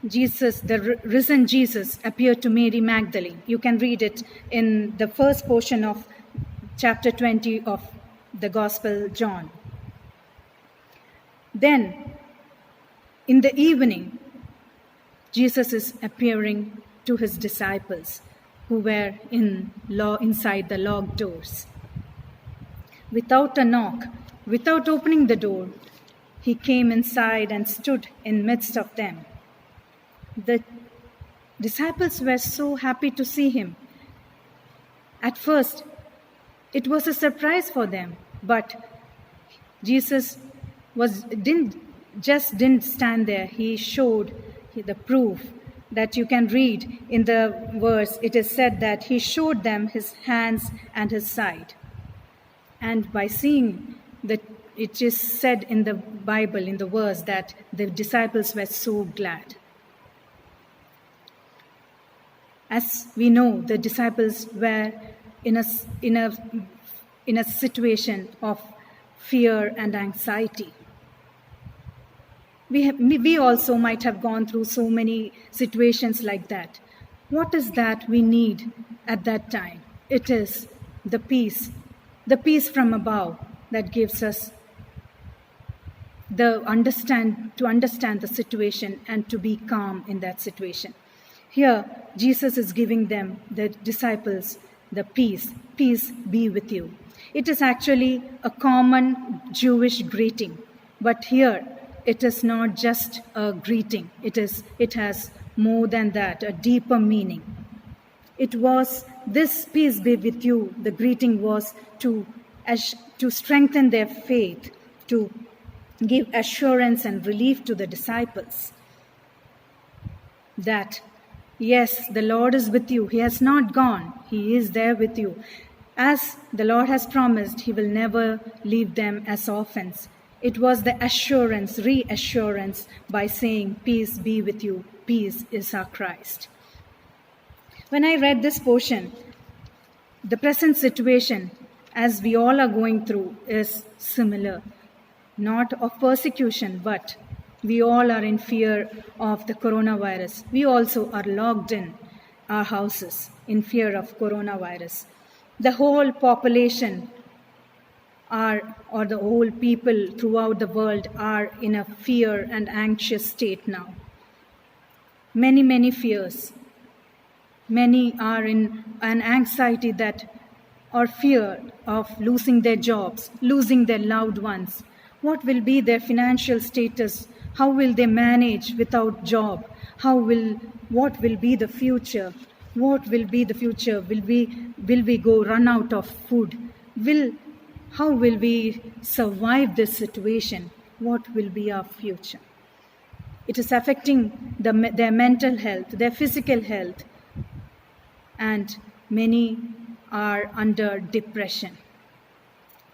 Jesus, the risen Jesus, appeared to Mary Magdalene. You can read it in the first portion of chapter 20 of the Gospel John. Then, in the evening, Jesus is appearing to his disciples who were inside the locked doors. Without a knock, without opening the door, he came inside and stood in midst of them. The disciples were so happy to see him. At first, it was a surprise for them, but Jesus didn't stand there. He showed the proof that you can read in the verse. It is said that he showed them his hands and his side. And by seeing that, it is said in the Bible, in the verse, that the disciples were so glad. As we know, the disciples were in a situation of fear and anxiety. We also might have gone through so many situations like that. What is that we need at that time? It is the peace from above that gives us to understand the situation and to be calm in that situation. Here, Jesus is giving them, the disciples, the peace. Peace be with you. It is actually a common Jewish greeting, but here it is not just a greeting. It has more than that, a deeper meaning. It was this peace be with you. The greeting was to strengthen their faith, to give assurance and relief to the disciples that, yes, the Lord is with you. He has not gone. He is there with you. As the Lord has promised, he will never leave them as orphans. It was the reassurance by saying, Peace be with you. Peace is our Christ. When I read this portion, the present situation, as we all are going through, is similar. Not of persecution, but we all are in fear of the coronavirus. We also are locked in our houses in fear of coronavirus. The whole population or the whole people throughout the world are in a fear and anxious state now. Many, many fears. Many are in an anxiety that or fear of losing their jobs, losing their loved ones? What will be their financial status? How will they manage without job? What will be the future? What will be the future? Will we go run out of food? How will we survive this situation? What will be our future? It is affecting their mental health, their physical health, and many are under depression.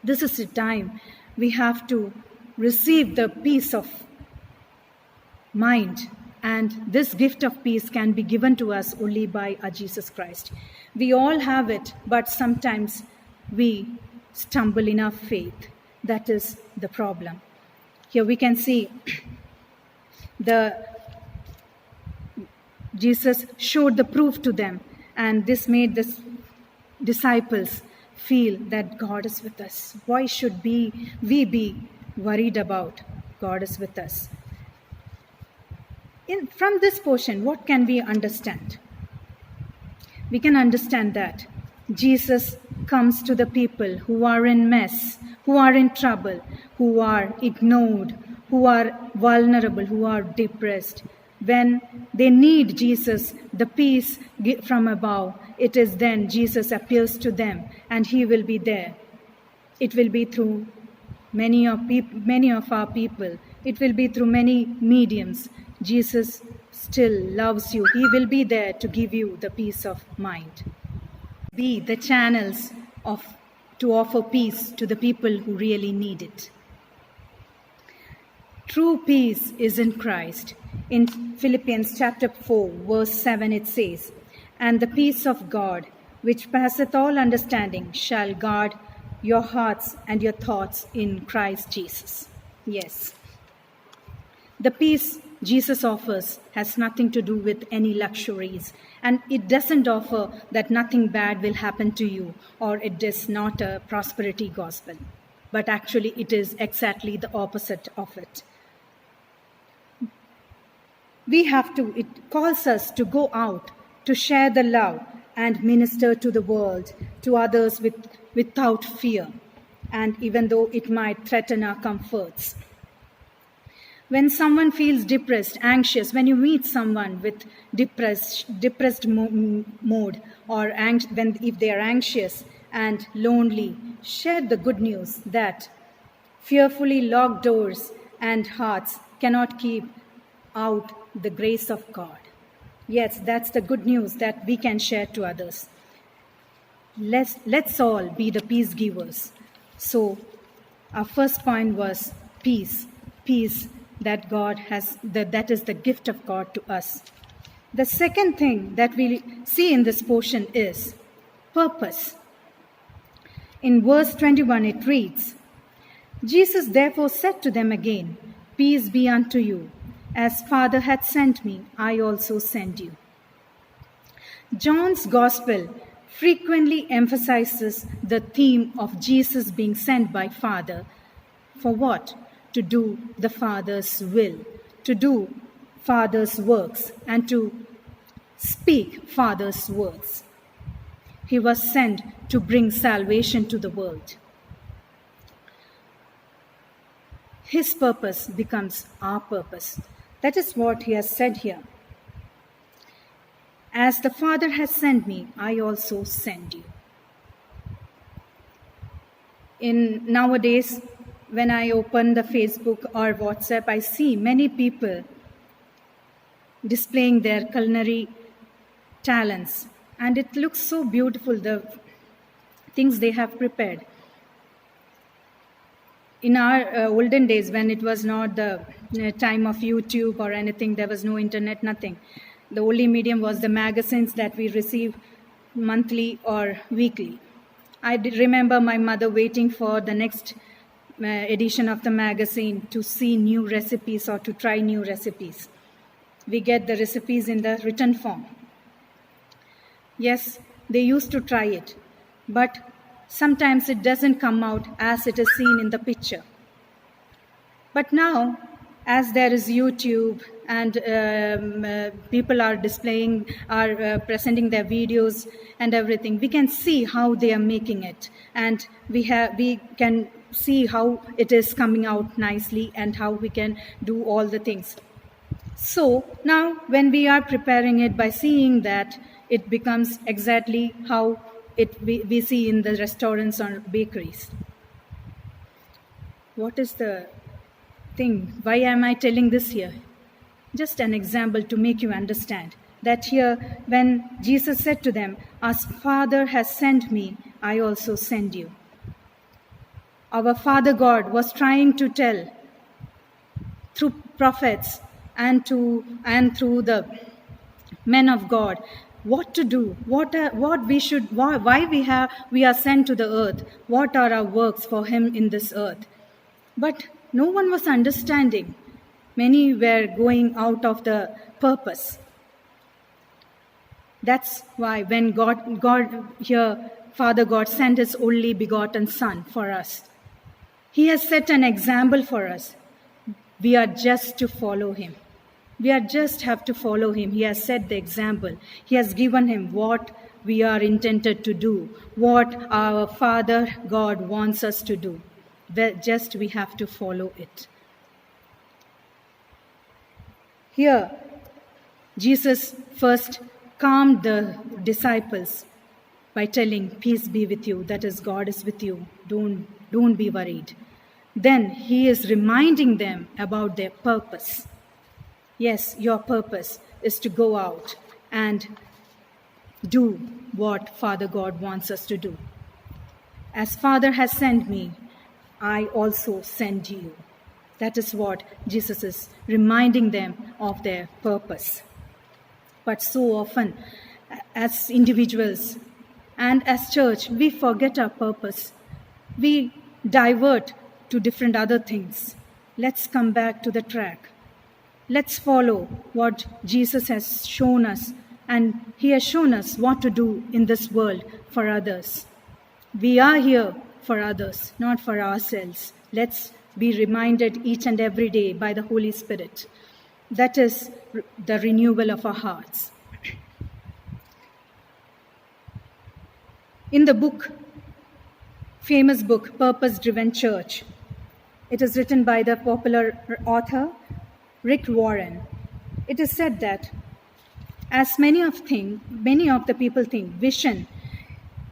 This is the time we have to receive the peace of mind, and this gift of peace can be given to us only by our Jesus Christ. We all have it, but sometimes we stumble in our faith. That is the problem. Here we can see Jesus showed the proof to them, and this made the disciples feel that God is with us. Why should we be worried about God is with us? From this portion, what can we understand? We can understand that Jesus comes to the people who are in mess, who are in trouble, who are ignored, who are vulnerable, who are depressed. When they need Jesus, the peace from above, it is then Jesus appears to them and he will be there. It will be through many of our people. It will be through many mediums. Jesus still loves you. He will be there to give you the peace of mind. Be the channels to offer peace to the people who really need it. True peace is in Christ. In Philippians chapter 4, verse 7, it says, "And the peace of God, which passeth all understanding, shall guard your hearts and your thoughts in Christ Jesus." Yes. The peace Jesus offers has nothing to do with any luxuries, and it doesn't offer that nothing bad will happen to you, or it is not a prosperity gospel, but actually it is exactly the opposite of it. It calls us to go out, to share the love and minister to the world, to others without fear, and even though it might threaten our comforts. When someone feels depressed, anxious, when you meet someone with depressed mode, or if they are anxious and lonely, share the good news that fearfully locked doors and hearts cannot keep out the grace of God. Yes, that's the good news that we can share to others. Let's all be the peace givers. So our first point was peace that God has, that is the gift of God to us. The second thing that we see in this portion is purpose. In verse 21 it reads, "Jesus therefore said to them again, Peace be unto you. As Father hath sent me, I also send you." John's Gospel frequently emphasizes the theme of Jesus being sent by Father. For what? To do the Father's will, to do Father's works, and to speak Father's words. He was sent to bring salvation to the world. His purpose becomes our purpose. That is what he has said here. As the Father has sent me, I also send you. Nowadays, when I open the Facebook or WhatsApp, I see many people displaying their culinary talents. And it looks so beautiful, the things they have prepared. In our olden days, when it was not the time of YouTube or anything, there was no internet, nothing. The only medium was the magazines that we received monthly or weekly. I remember my mother waiting for the next edition of the magazine to see new recipes or to try new recipes. We get the recipes in the written form. Yes, they used to try it, but sometimes it doesn't come out as it is seen in the picture. But now, as there is YouTube, and people are presenting their videos and everything. We can see how they are making it, and we can see how it is coming out nicely and how we can do all the things. So now when we are preparing it, by seeing that, it becomes exactly how we see in the restaurants or bakeries. What is the thing? Why am I telling this here? Just an example to make you understand that here when Jesus said to them, "As Father has sent me, I also send you." Our Father God was trying to tell through prophets and through the men of God what to do, what we should, why we are sent to the earth, what are our works for Him in this earth. But no one was understanding. Many were going out of the purpose. That's why when God here, Father God sent His only begotten Son for us. He has set an example for us. We are just to follow Him. We are just have to follow Him. He has set the example. He has given Him what we are intended to do, what our Father God wants us to do. Just we have to follow it. Here, Jesus first calmed the disciples by telling, "Peace be with you, that is, God is with you. Don't be worried." Then He is reminding them about their purpose. Yes, your purpose is to go out and do what Father God wants us to do. As Father has sent me, I also send you. That is what Jesus is reminding them of their purpose. But so often, as individuals and as church, we forget our purpose. We divert to different other things. Let's come back to the track. Let's follow what Jesus has shown us, and He has shown us what to do in this world for others. We are here for others, not for ourselves. Let's be reminded each and every day by the Holy Spirit. That is the renewal of our hearts. In the book, famous book, Purpose Driven Church, it is written by the popular author Rick Warren. It is said that as many of the people think vision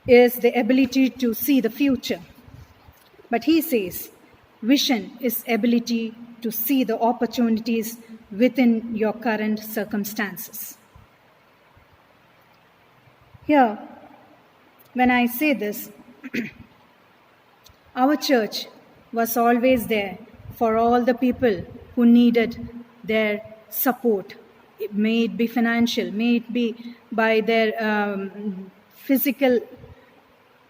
is the ability to see the future. But he says vision is ability to see the opportunities within your current circumstances. Here, when I say this, our church was always there for all the people who needed their support. It may it be financial, may it be by their physical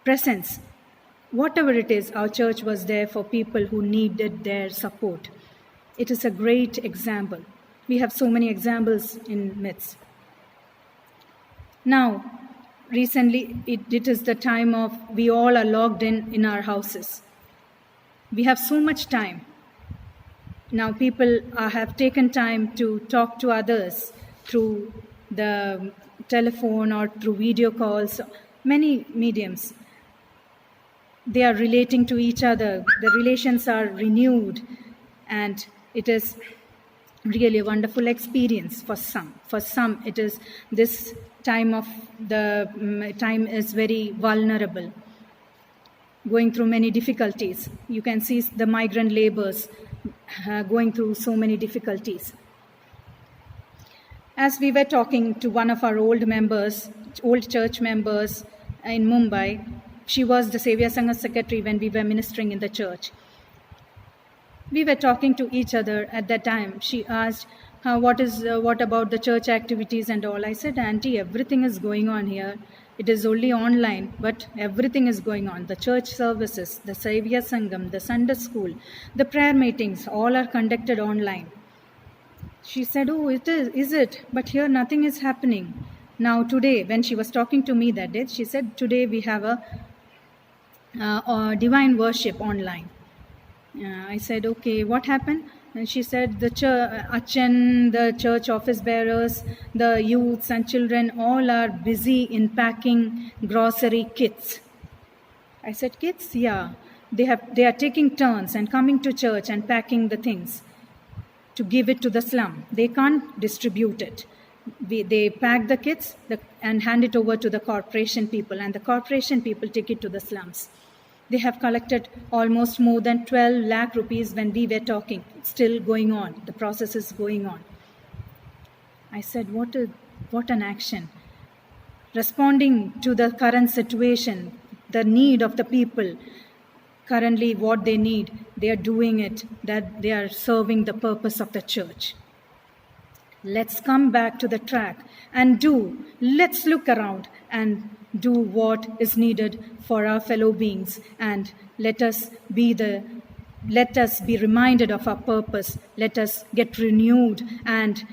presence. Whatever it is, our church was there for people who needed their support. It is a great example. We have so many examples in midst. Now, recently, it is the time of we all are locked in our houses. We have so much time. Now people have taken time to talk to others through the telephone or through video calls, many mediums. They are relating to each other. The relations are renewed, and it is really a wonderful experience for some. For some, it is this time of the time is very vulnerable, going through many difficulties. You can see the migrant laborers going through so many difficulties. As we were talking to one of our old church members in Mumbai, she was the Savior Sangha secretary when we were ministering in the church. We were talking to each other at that time. She asked, what about the church activities and all? I said, Auntie, everything is going on here. It is only online, but everything is going on. The church services, the Savior Sangam, the Sunday school, the prayer meetings, all are conducted online. She said, oh, is it? But here nothing is happening. Now today, when she was talking to me that day, she said, today we have a divine worship online. I said, okay, what happened? And she said the Achan, the church office bearers, the youths and children all are busy in packing grocery kits. I said, kids? Yeah. They are taking turns and coming to church and packing the things to give it to the slum. They can't distribute it. They pack the kits and hand it over to the corporation people, and the corporation people take it to the slums. They have collected almost more than 12 lakh rupees when we were talking. It's still going on. The process is going on. I said, what an action. Responding to the current situation, the need of the people, currently what they need, they are doing it, that they are serving the purpose of the church. Let's come back to the track and let's look around and do what is needed for our fellow beings, and let us be reminded of our purpose. Let us get renewed and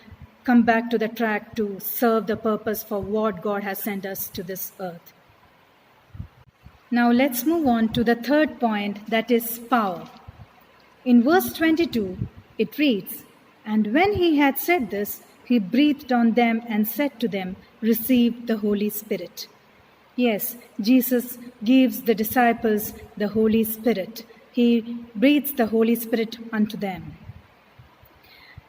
come back to the track to serve the purpose for what God has sent us to this earth. Now let's move on to the third point, that is power. In verse 22, it reads, "And when he had said this, he breathed on them and said to them, 'Receive the Holy Spirit.'" Yes, Jesus gives the disciples the Holy Spirit. He breathes the Holy Spirit unto them.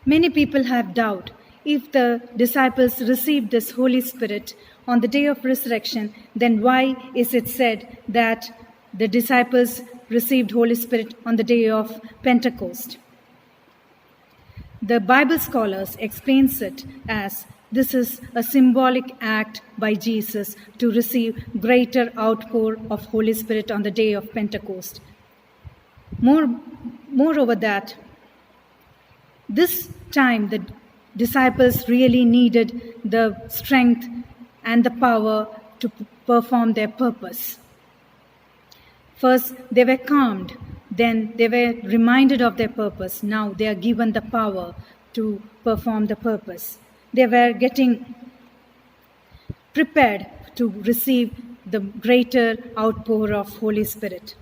Many people have doubt. If the disciples received this Holy Spirit on the day of resurrection, then why is it said that the disciples received Holy Spirit on the day of Pentecost? The Bible scholars explains it as this is a symbolic act by Jesus to receive greater outpour of Holy Spirit on the day of Pentecost. Moreover that, this time the disciples really needed the strength and the power to perform their purpose. First, they were calmed. Then they were reminded of their purpose. Now they are given the power to perform the purpose. They were getting prepared to receive the greater outpour of Holy Spirit.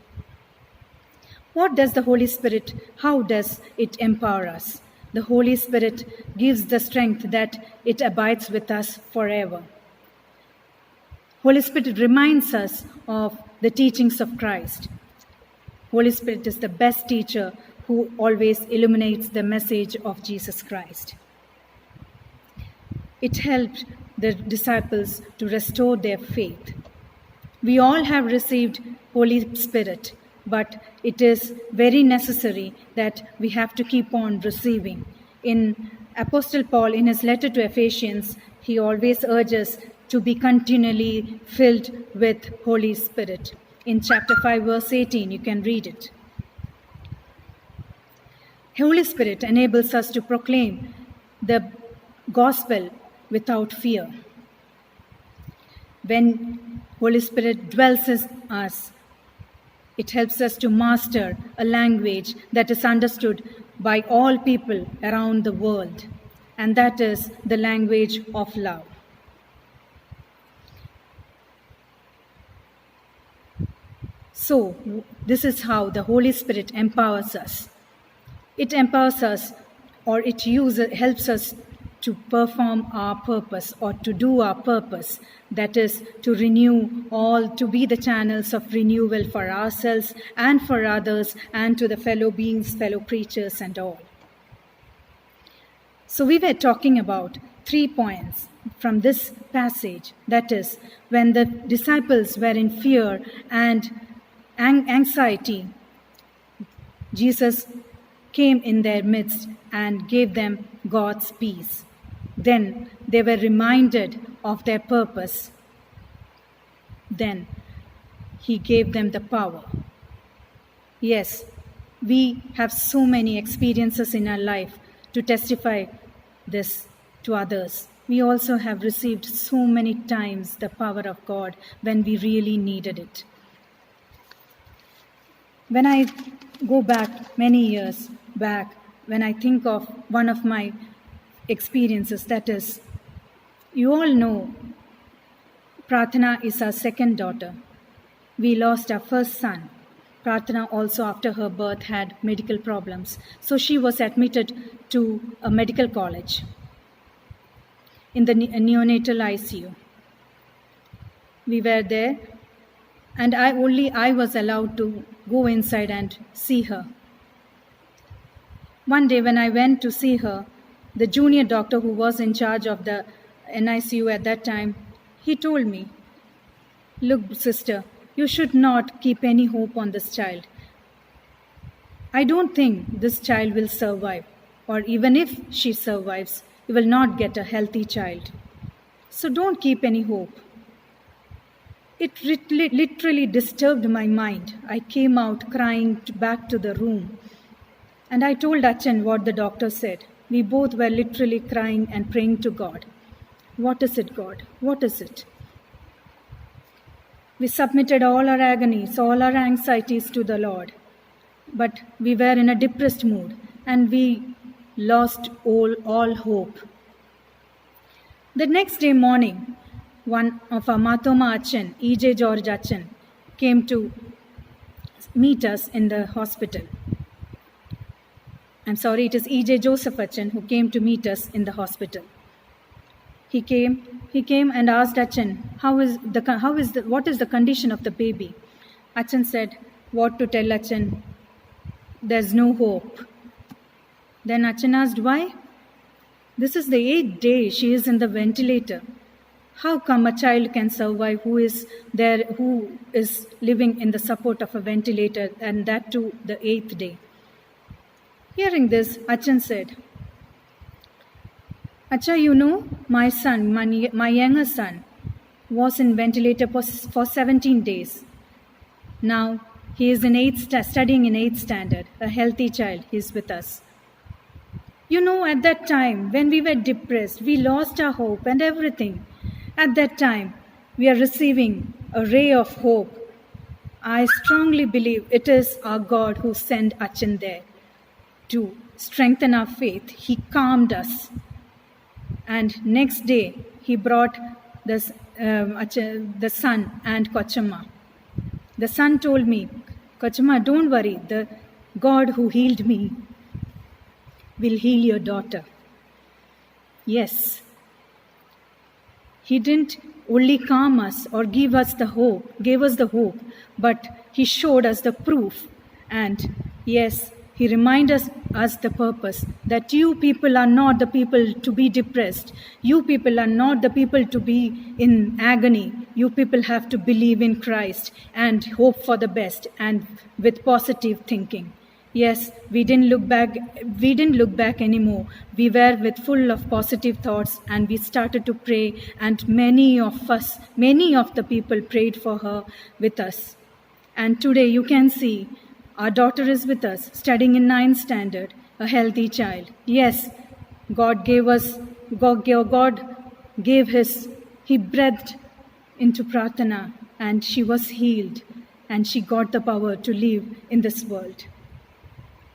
What does the Holy Spirit, how does it empower us? The Holy Spirit gives the strength that it abides with us forever. Holy Spirit reminds us of the teachings of Christ. Holy Spirit is the best teacher who always illuminates the message of Jesus Christ. It helped the disciples to restore their faith. We all have received Holy Spirit, but it is very necessary that we have to keep on receiving. In Apostle Paul, in his letter to Ephesians, he always urges to be continually filled with Holy Spirit. In chapter 5, verse 18, you can read it. Holy Spirit enables us to proclaim the gospel without fear. When Holy Spirit dwells in us, it helps us to master a language that is understood by all people around the world, and that is the language of love. So, this is how the Holy Spirit empowers us. It empowers us, or it helps us to perform our purpose, or to do our purpose. That is, to renew all, to be the channels of renewal for ourselves and for others, and to the fellow beings, fellow creatures, and all. So we were talking about 3 points from this passage. That is, when the disciples were in fear and anxiety, Jesus came in their midst and gave them God's peace. Then they were reminded of their purpose. Then he gave them the power. Yes, we have so many experiences in our life to testify this to others. We also have received so many times the power of God when we really needed it. When I go back many years back, when I think of one of my experiences, that is, you all know Pratana is our second daughter. We lost our first son. Pratna also, after her birth, had medical problems. So she was admitted to a medical college in the neonatal ICU. We were there, and I was allowed to go inside and see her. One day when I went to see her, the junior doctor who was in charge of the NICU at that time, he told me, "Look, sister, you should not keep any hope on this child. I don't think this child will survive, or even if she survives, you will not get a healthy child. So don't keep any hope." It literally disturbed my mind. I came out crying back to the room. And I told Achan what the doctor said. We both were literally crying and praying to God. What is it, God? What is it? We submitted all our agonies, all our anxieties to the Lord. But we were in a depressed mood and we lost all hope. The next day morning, one of our Matoma Achan, E.J. George Achan, came to meet us in the hospital. I'm sorry, it is E.J. Joseph Achan who came to meet us in the hospital. He came and asked Achan, what is the condition of the baby? Achan said, what to tell Achan? There's no hope. Then Achan asked, why? This is the 8th day she is in the ventilator. How come a child can survive who is living in the support of a ventilator, and that too the 8th day? Hearing this, Achan said, Acha, you know, my son, my younger son, was in ventilator for 17 days. Now he is studying in 8th standard, a healthy child. He is with us. You know, at that time, when we were depressed, we lost our hope and everything. At that time, we are receiving a ray of hope. I strongly believe it is our God who sent Achan there to strengthen our faith. He calmed us. And next day, he brought the son and Kochama. The son told me, Kochama, don't worry. The God who healed me will heal your daughter. Yes. He didn't only calm us or gave us the hope, but he showed us the proof. And yes, he reminded us the purpose, that you people are not the people to be depressed. You people are not the people to be in agony. You people have to believe in Christ and hope for the best and with positive thinking. Yes, we didn't look back anymore. We were full of positive thoughts and we started to pray, and many of the people prayed for her with us. And today you can see our daughter is with us, studying in 9th standard, a healthy child. Yes, God He breathed into Pratana and she was healed and she got the power to live in this world.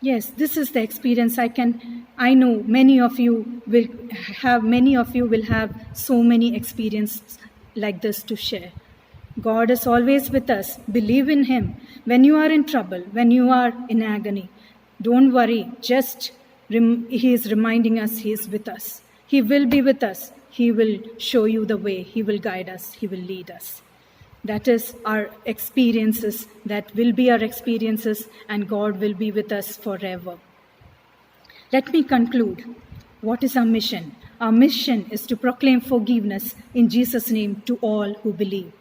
Yes, this is the experience I know many of you will have so many experiences like this to share. God is always with us. Believe in Him. When you are in trouble, when you are in agony, don't worry. He is reminding us He is with us. He will be with us. He will show you the way. He will guide us. He will lead us. That is our experiences. That will be our experiences, and God will be with us forever. Let me conclude. What is our mission? Our mission is to proclaim forgiveness in Jesus' name to all who believe.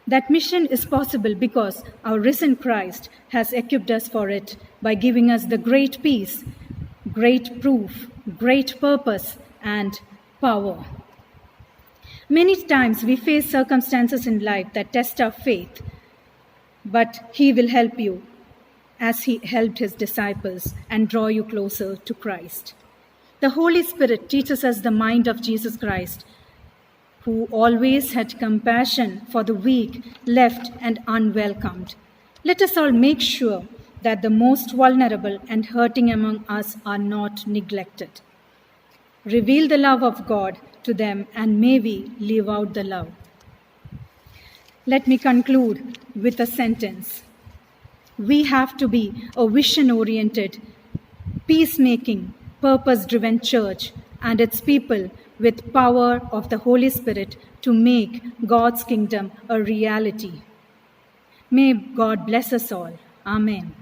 That mission is possible because our risen Christ has equipped us for it by giving us the great peace, great proof, great purpose, and power. Many times we face circumstances in life that test our faith, but He will help you as He helped His disciples and draw you closer to Christ. The Holy Spirit teaches us the mind of Jesus Christ, who always had compassion for the weak, left, and unwelcomed. Let us all make sure that the most vulnerable and hurting among us are not neglected. Reveal the love of God to them, and may we live out the love. Let me conclude with a sentence. We have to be a vision-oriented, peacemaking, purpose-driven church and its people with power of the Holy Spirit to make God's kingdom a reality. May God bless us all. Amen.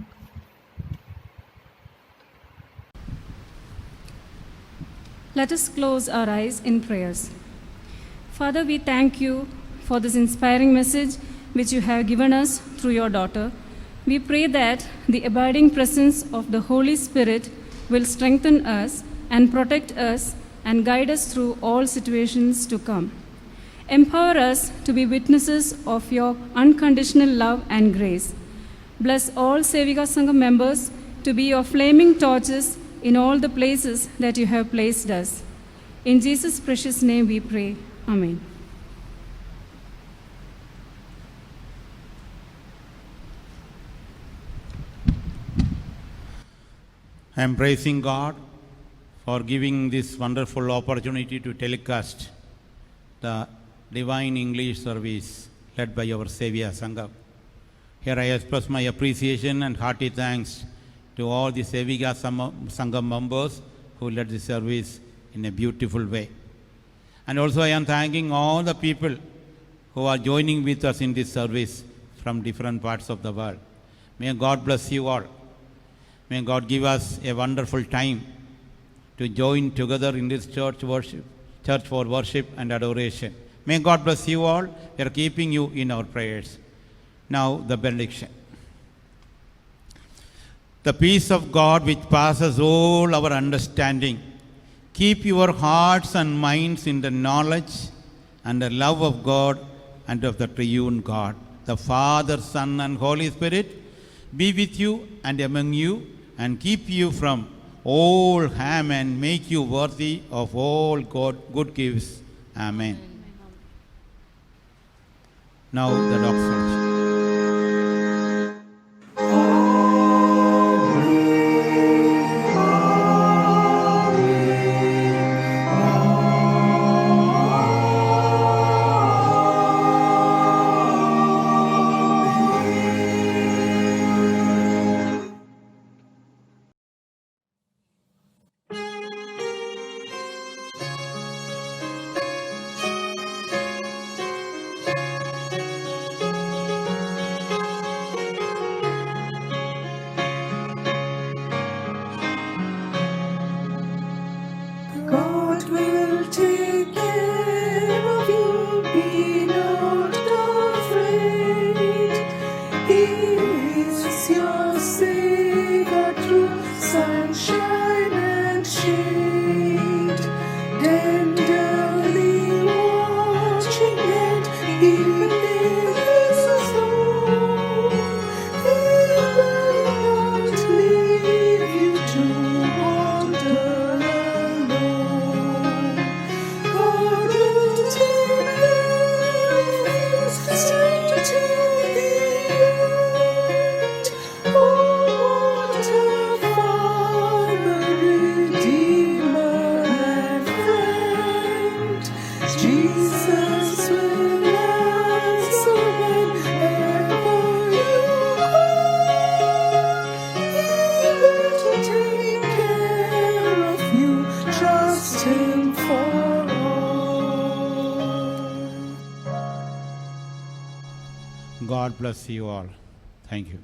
Let us close our eyes in prayers. Father, we thank you for this inspiring message which you have given us through your daughter. We pray that the abiding presence of the Holy Spirit will strengthen us and protect us and guide us through all situations to come. Empower us to be witnesses of your unconditional love and grace. Bless all Sevika Sangam members to be your flaming torches in all the places that you have placed us. In Jesus' precious name we pray. Amen. I am praising God for giving this wonderful opportunity to telecast the Divine English service led by our Savior Sangam. Here I express my appreciation and hearty thanks to all the Sevika Sangam members who led the service in a beautiful way. And also I am thanking all the people who are joining with us in this service from different parts of the world. May God bless you all. May God give us a wonderful time to join together in this church for worship and adoration. May God bless you all. We are keeping you in our prayers. Now the benediction. The peace of God which passes all our understanding, keep your hearts and minds in the knowledge and the love of God and of the triune God, the Father, Son, and Holy Spirit, be with you and among you, and keep you from all harm and make you worthy of all good gifts. Amen. Now the doxology. God will take care of you, be not afraid. He is your Savior through sunshine and shade, tenderly watching and even in his soul. He will not leave you to wander alone. God will take care of you straight to the end. Oh, what a Father, Redeemer, and Friend! Jesus will answer whenever you call. He will take care of you. Trust Him for all. God bless you all. Thank you.